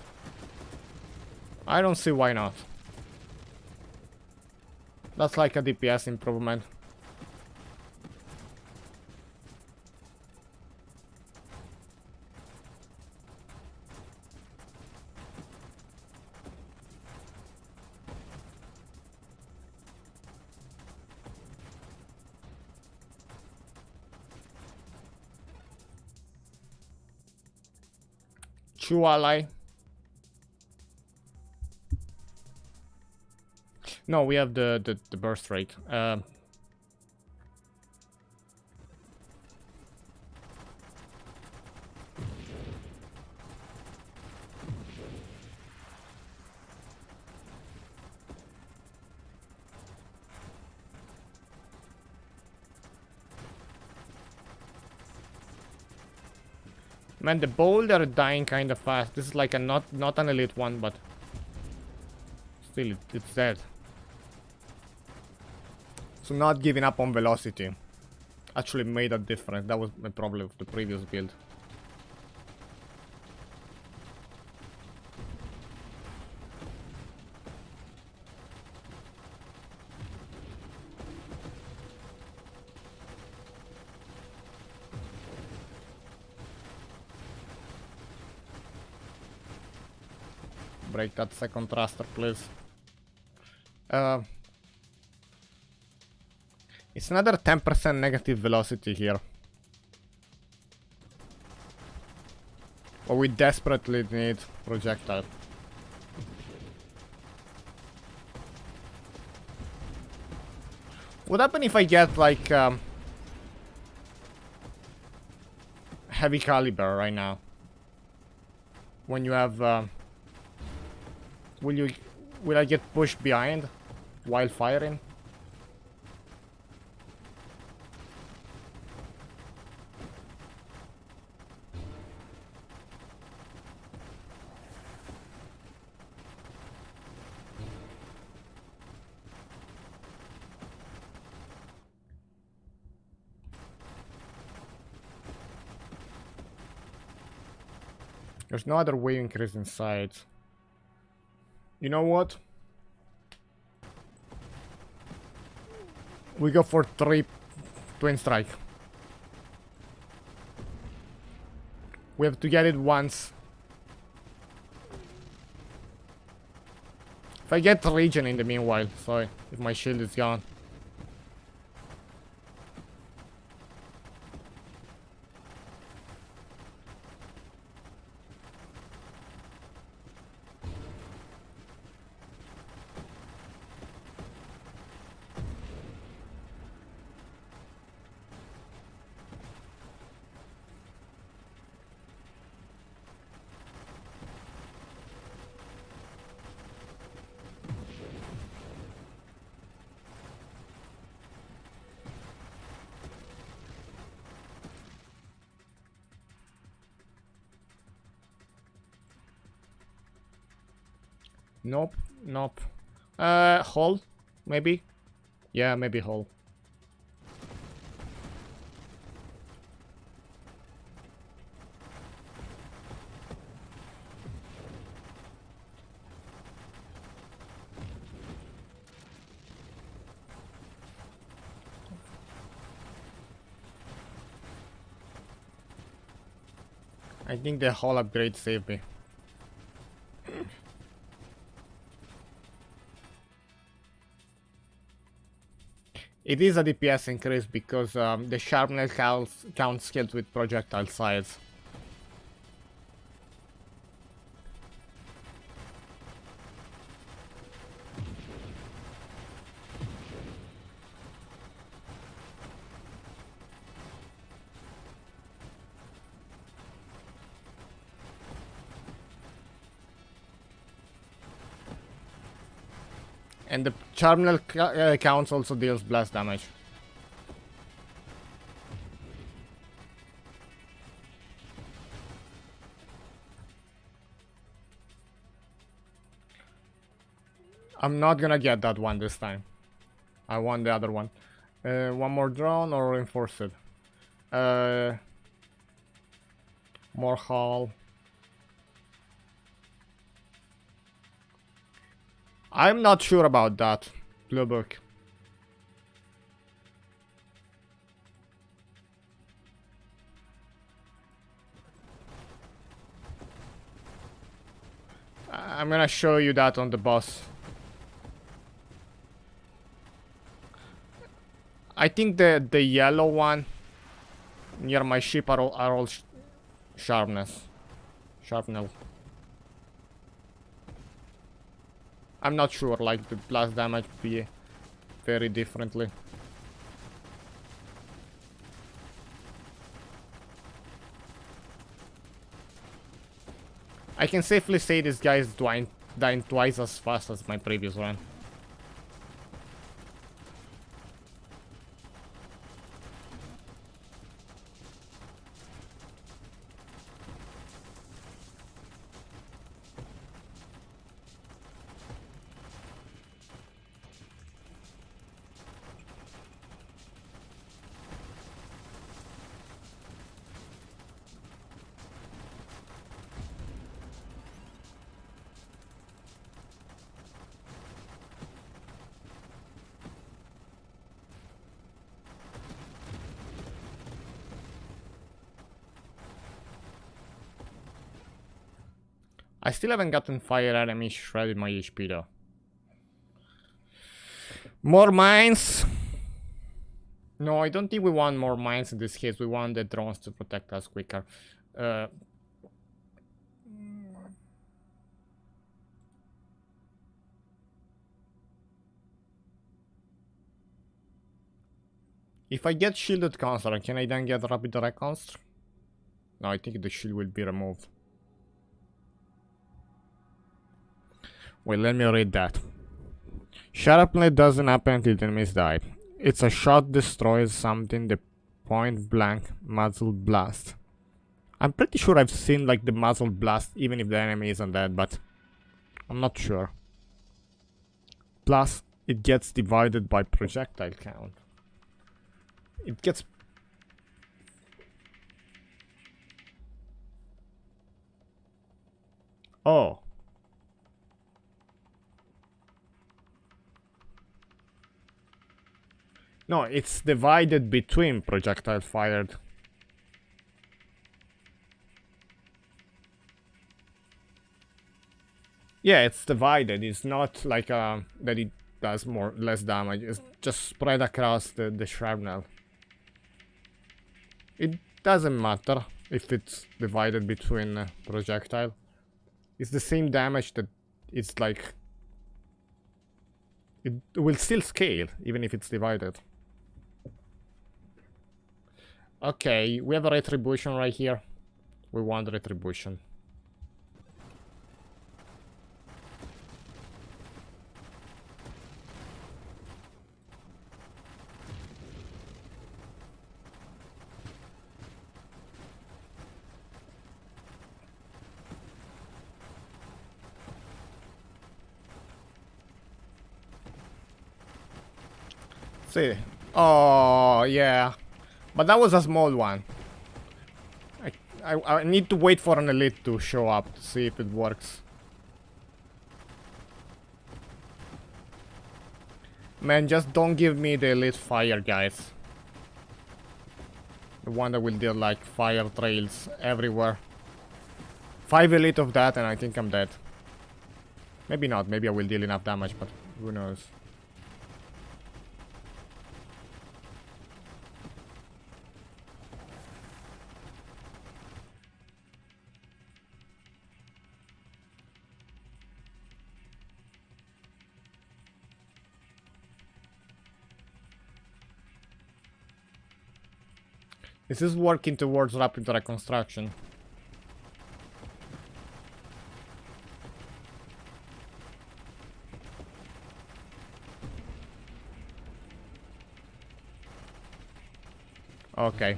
I don't see why not. That's like a DPS improvement. True ally. No, we have the burst rate. Man, the boulder dying kind of fast. This is like a not an elite one, but still it's dead. So not giving up on velocity actually made a difference. That was my problem with the previous build. Break that second thruster, please. It's another 10% negative velocity here. But we desperately need projectile. What happens if I get like heavy caliber right now? When you have will I get pushed behind while firing? There's no other way to increase in size. You know what? We go for 3 twin strike. We have to get it once. If I get regen in the meanwhile, sorry, if my shield is gone. Nope, nope. Hole, maybe? Yeah, maybe hole. I think the hole upgrade saved me. It is a DPS increase because the sharpness counts skills with projectile size. And the Charminal counts also deals blast damage. I'm not gonna get that one this time. I want the other one. One more drone or reinforce it? More hull. I'm not sure about that, Blue Book. I'm gonna show you that on the boss. I think the yellow one near my ship are all sharpness. Sharpnel. I'm not sure, like the blast damage be very differently. I can safely say this guy is dying twice as fast as my previous run. I still haven't gotten fire enemy shredded my HP though. More mines? No, I don't think we want more mines in this case. We want the drones to protect us quicker. If I get shielded construct, can I then get rapid reconstruct? No, I think the shield will be removed. Wait, let me read that. Sharpness doesn't happen until the enemies die. It's a shot destroys something, the point blank muzzle blast. I'm pretty sure I've seen like the muzzle blast even if the enemy isn't dead, but I'm not sure. Plus, it gets divided by projectile count. It gets... Oh. No, it's divided between projectile fired. Yeah, it's divided. It's not like that it does less damage. It's just spread across the shrapnel. It doesn't matter if it's divided between projectile. It's the same damage that it's like... It will still scale, even if it's divided. Okay, we have a retribution right here. We want retribution. See. Oh, yeah. But that was a small one. I need to wait for an elite to show up to see if it works. Man, just don't give me the elite fire, guys. The one that will deal like fire trails everywhere. 5 elite of that and I think I'm dead. Maybe not, maybe I will deal enough damage, but who knows. This is working towards rapid reconstruction. Okay.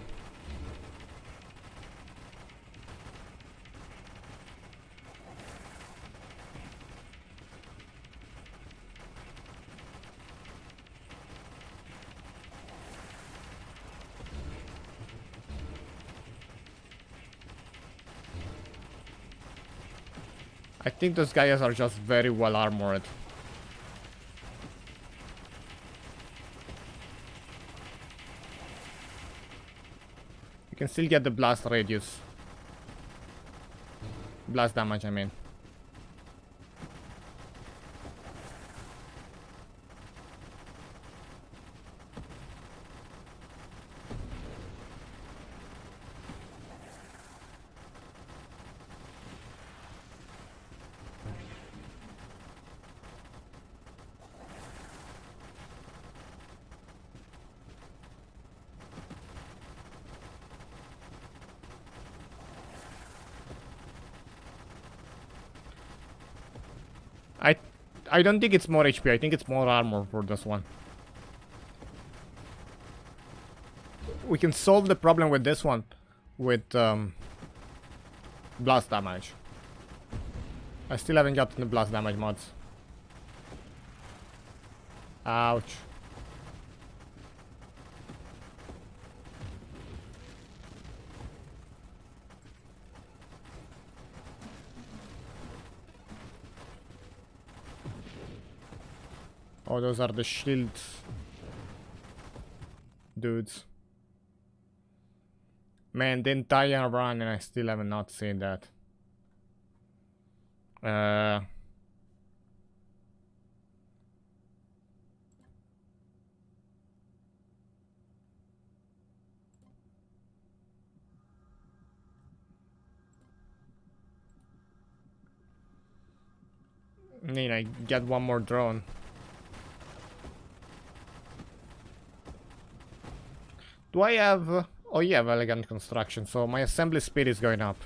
I think those guys are just very well armored. You can still get the blast radius. Blast damage, I mean. I don't think it's more HP, I think it's more armor for this one. We can solve the problem with this one with blast damage. I still haven't gotten the blast damage mods. Ouch. Oh, those are the shield dudes. Man, the entire run and I still have not seen that. Uh... Need I get one more drone. Do I have... Oh, yeah, elegant construction, so my assembly speed is going up.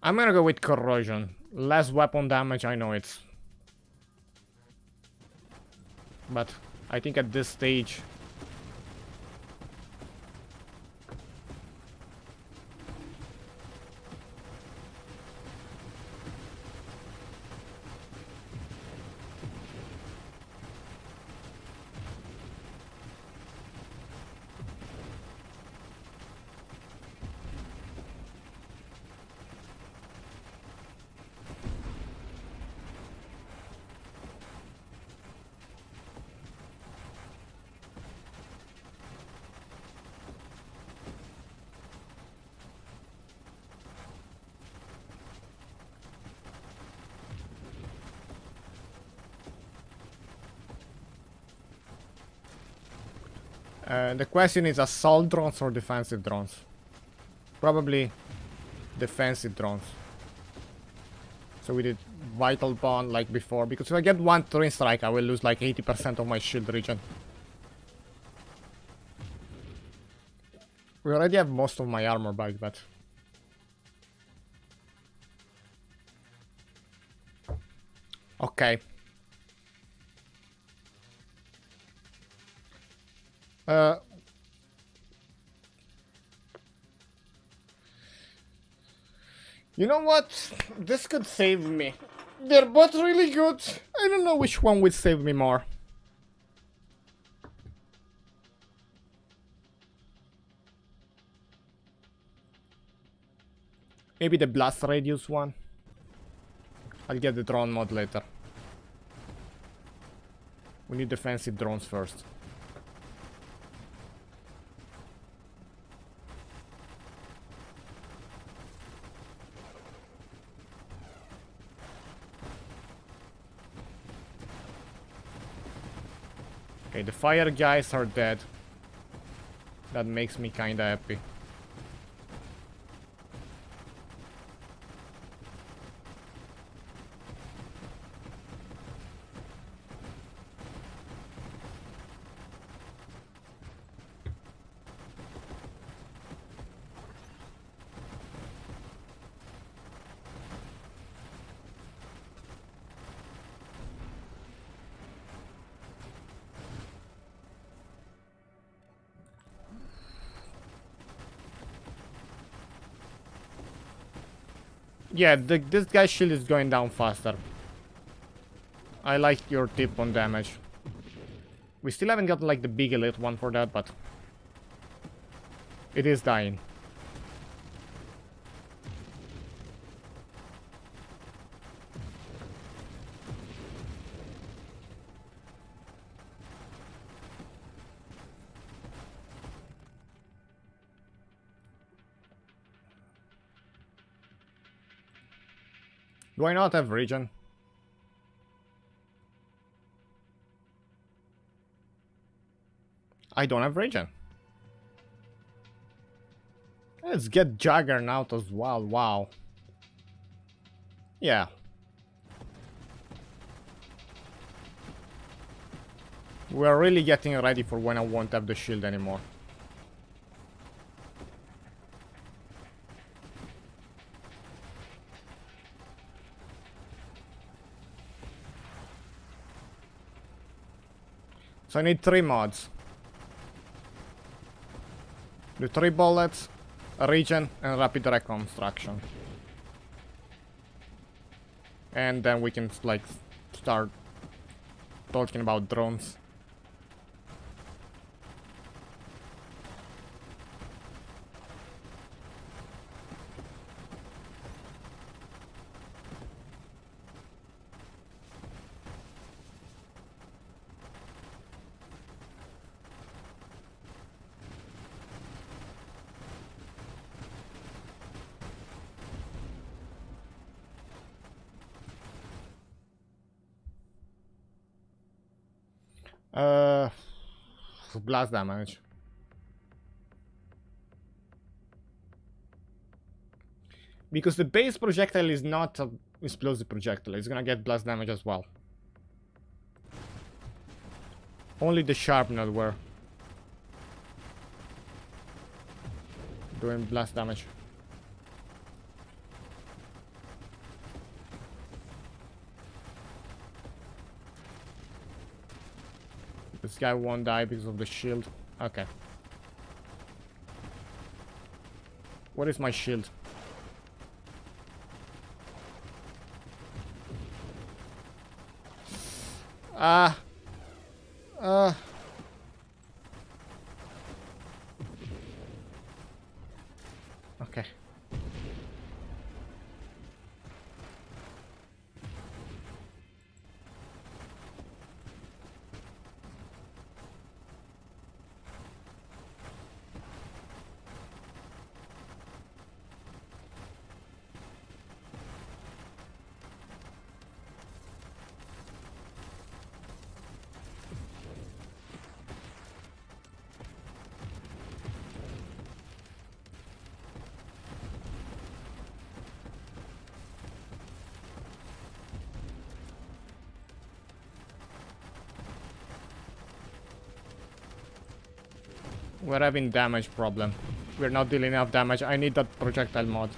I'm gonna go with corrosion. Less weapon damage, I know it's... But I think at this stage... the question is assault drones or defensive drones? Probably defensive drones. So we did vital bond like before, because if I get one twin strike I will lose like 80% of my shield region. We already have most of my armor back, but... Okay. You know what? This could save me. They're both really good. I don't know which one would save me more. Maybe the blast radius one. I'll get the drone mod later. We need defensive drones first. Okay, the fire guys are dead. That makes me kinda happy. Yeah, this guy's shield is going down faster. I like your tip on damage. We still haven't got like the big elite one for that, but it is dying. Do I not have regen? I don't have regen. Let's get Juggernaut as well, wow. Yeah. We're really getting ready for when I won't have the shield anymore. So I need 3 mods. The 3 bullets, a regen, and rapid reconstruction. And then we can like start talking about drones. Blast damage. Because the base projectile is not an explosive projectile, it's gonna get blast damage as well. Only the sharpener were doing blast damage. This guy won't die because of the shield. Okay. What is my shield? Okay. We're having damage problem. We're not dealing enough damage. I need that projectile mod.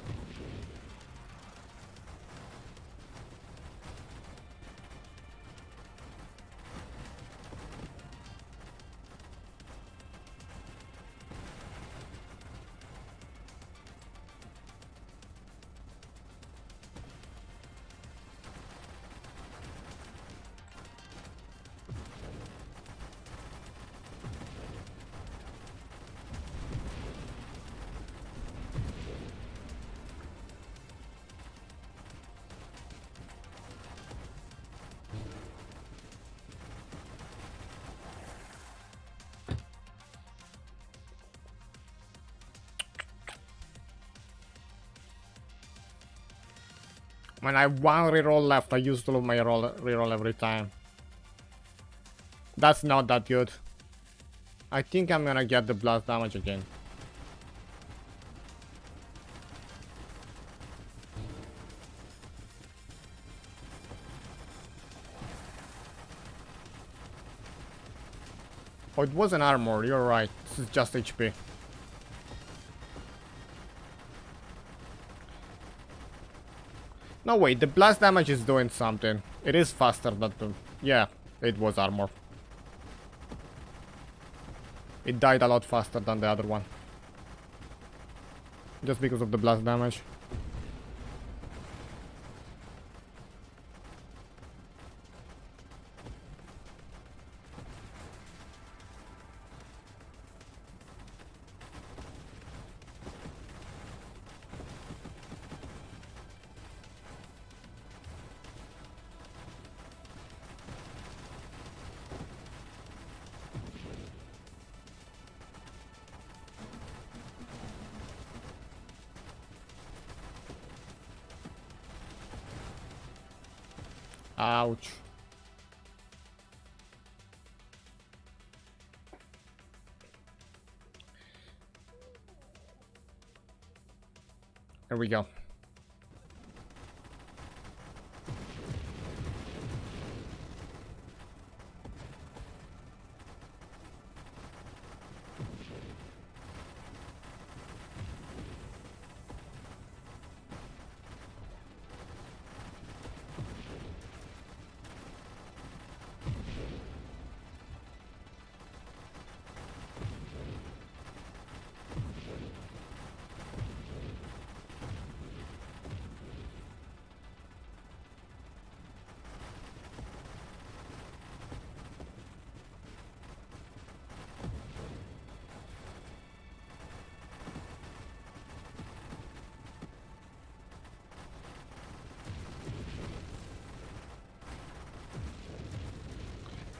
When I have one reroll left, I use all of my reroll every time. That's not that good. I think I'm gonna get the blast damage again. Oh, it was an armor, you're right. This is just HP. No, wait, the blast damage is doing something. It is faster than the... Yeah, it was armor. It died a lot faster than the other one. Just because of the blast damage. Ouch. Here we go.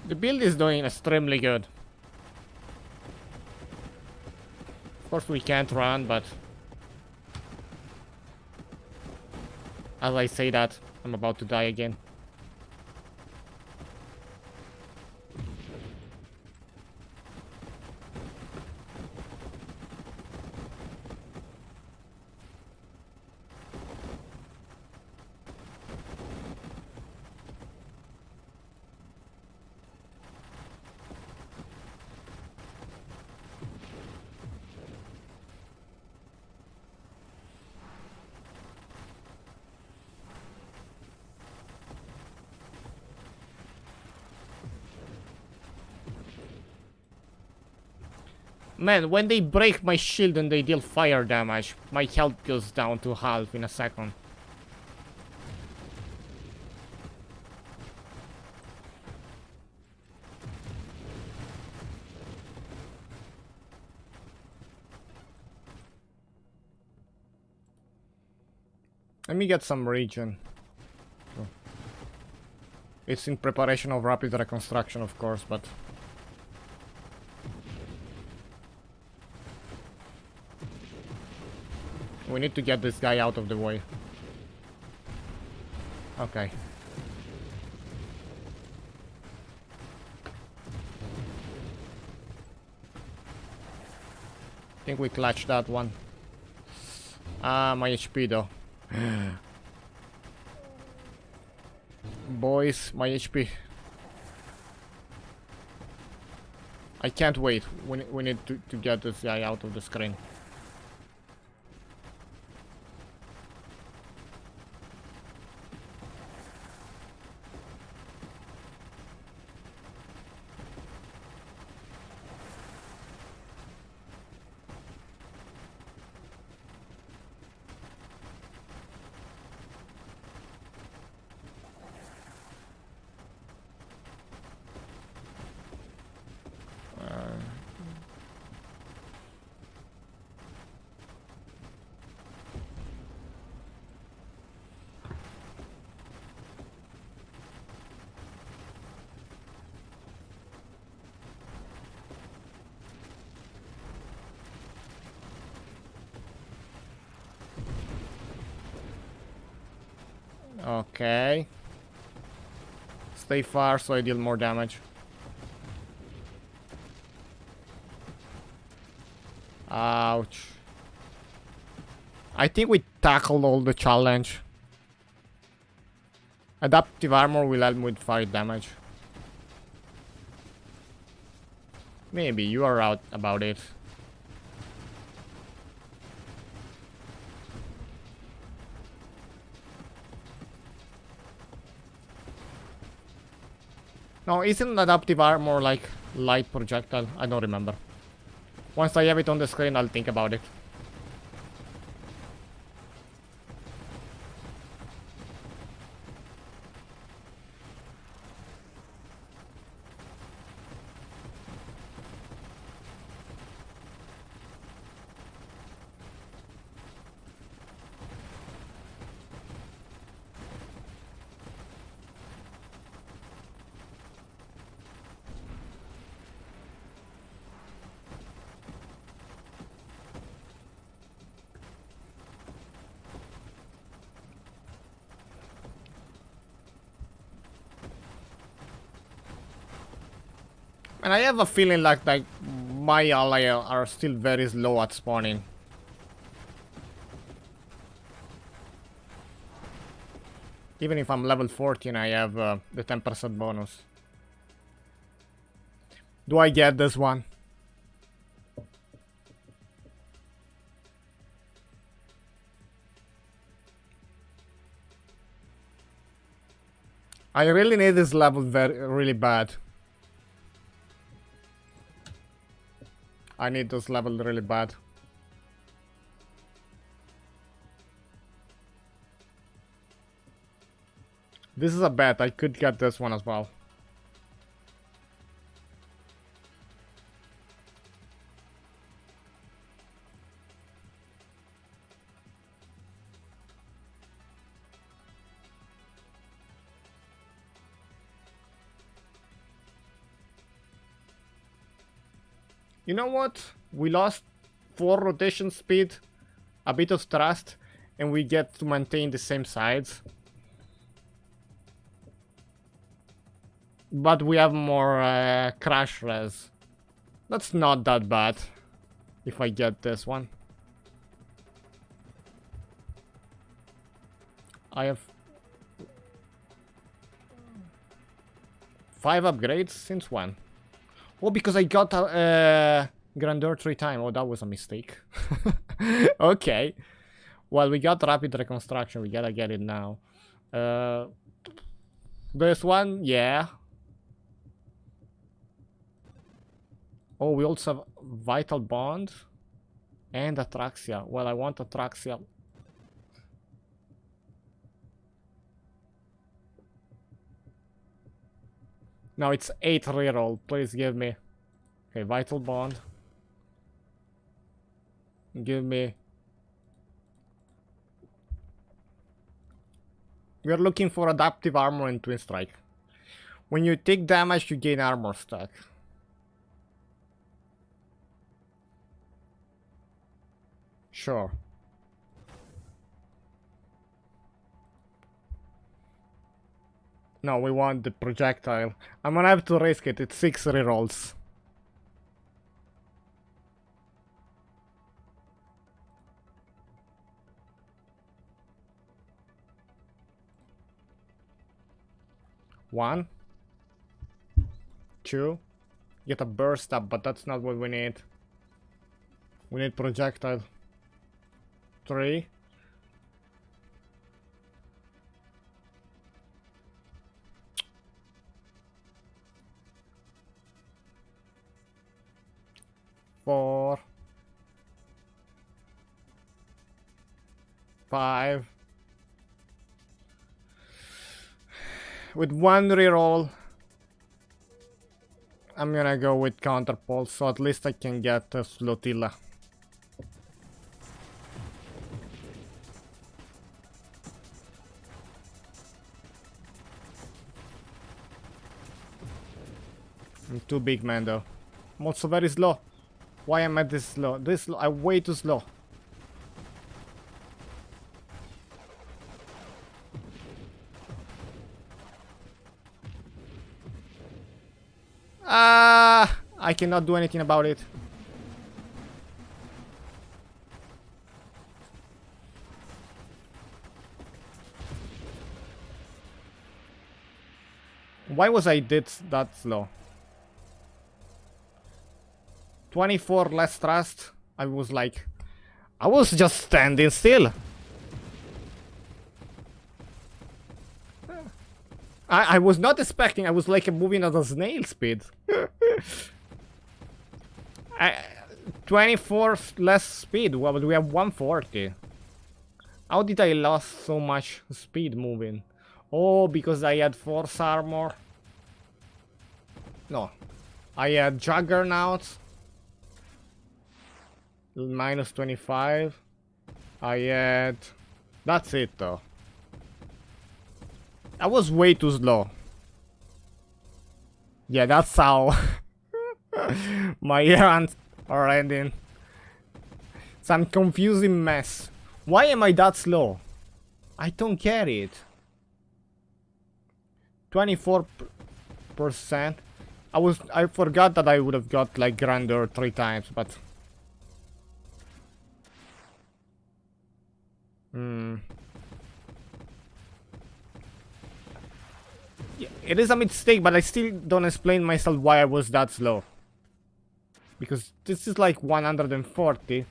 The build is doing extremely good. Of course we can't run, but... as I say that, I'm about to die again. Man, when they break my shield and they deal fire damage, my health goes down to half in a second. Let me get some regen. It's in preparation of rapid reconstruction, of course, but... we need to get this guy out of the way. Okay. I think we clutched that one. Ah, my HP though. Boys, my HP. I can't wait. We need to get this guy out of the screen. Okay. Stay far so I deal more damage. Ouch. I think we tackled all the challenge. Adaptive armor will help with fire damage. Maybe you are out about it. No, isn't adaptive armor like light projectile? I don't remember. Once I have it on the screen, I'll think about it. And I have a feeling like my ally are still very slow at spawning. Even if I'm level 14, I have the 10% bonus. Do I get this one? I really need this level really bad. I need this level really bad. This is a bet. I could get this one as well. You know what? We lost 4 rotation speed, a bit of thrust, and we get to maintain the same sides. But we have more crash res. That's not that bad if I get this one. I have 5 upgrades since when? Oh, because I got grandeur 3 times. Oh, that was a mistake. Okay. Well, we got rapid reconstruction. We gotta get it now. This one, yeah. Oh, we also have vital bond and atraxia. Well, I want atraxia. No, it's 8 reroll. Please give me. Okay, vital bond. Give me. We are looking for adaptive armor and twin strike. When you take damage, you gain armor stack. Sure. No, we want the projectile. I'm gonna have to risk it. It's 6 rerolls. One. 2. Get a burst up, but that's not what we need. We need projectile. 3. Four. 5. With 1 reroll, I'm gonna go with counterpulse, so at least I can get a flotilla. I'm too big, man, though. I'm also very slow. Why am I this slow? I'm way too slow. I cannot do anything about it. Why was I that slow? 24 less thrust. I was just standing still. I was not expecting. I was like moving at a snail speed. 24 less speed. Well, we have 140. How did I lose so much speed moving? Oh, because I had force armor. No, I had juggernaut. Minus 25. I had. That's it though. I was way too slow. Yeah, that's how my runs are ending. Some confusing mess. Why am I that slow? I don't get it. 24%. I forgot that I would have got like grandeur 3 times, but yeah, it is a mistake, but I still don't explain myself why I was that slow. Because this is like 140.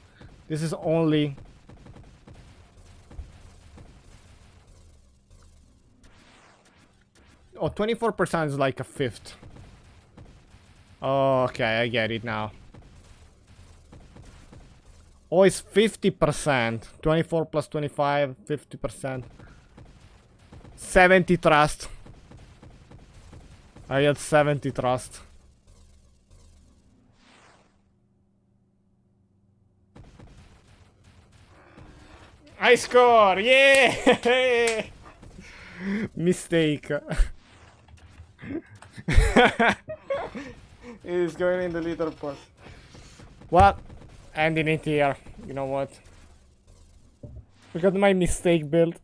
This is only... Oh, 24% is like a fifth. Oh, okay, I get it now. Oh, it's 50%. 24 plus 25, 50%. 70 trust. I had 70 trust. I score! Yeah! Mistake. It is going in the leaderboard. Well, ending it here. You know what? We got my mistake build.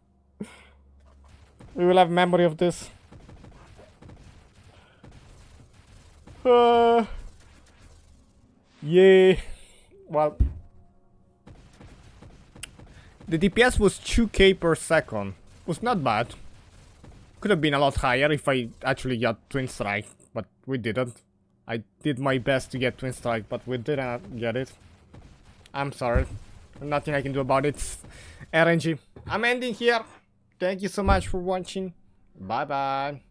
We will have memory of this. Yeah. Well, the DPS was 2k per second. Was not bad. Could have been a lot higher if I actually got Twin Strike, but we didn't. I did my best to get Twin Strike, but we didn't get it. I'm sorry. Nothing I can do about it. RNG. I'm ending here. Thank you so much for watching. Bye bye.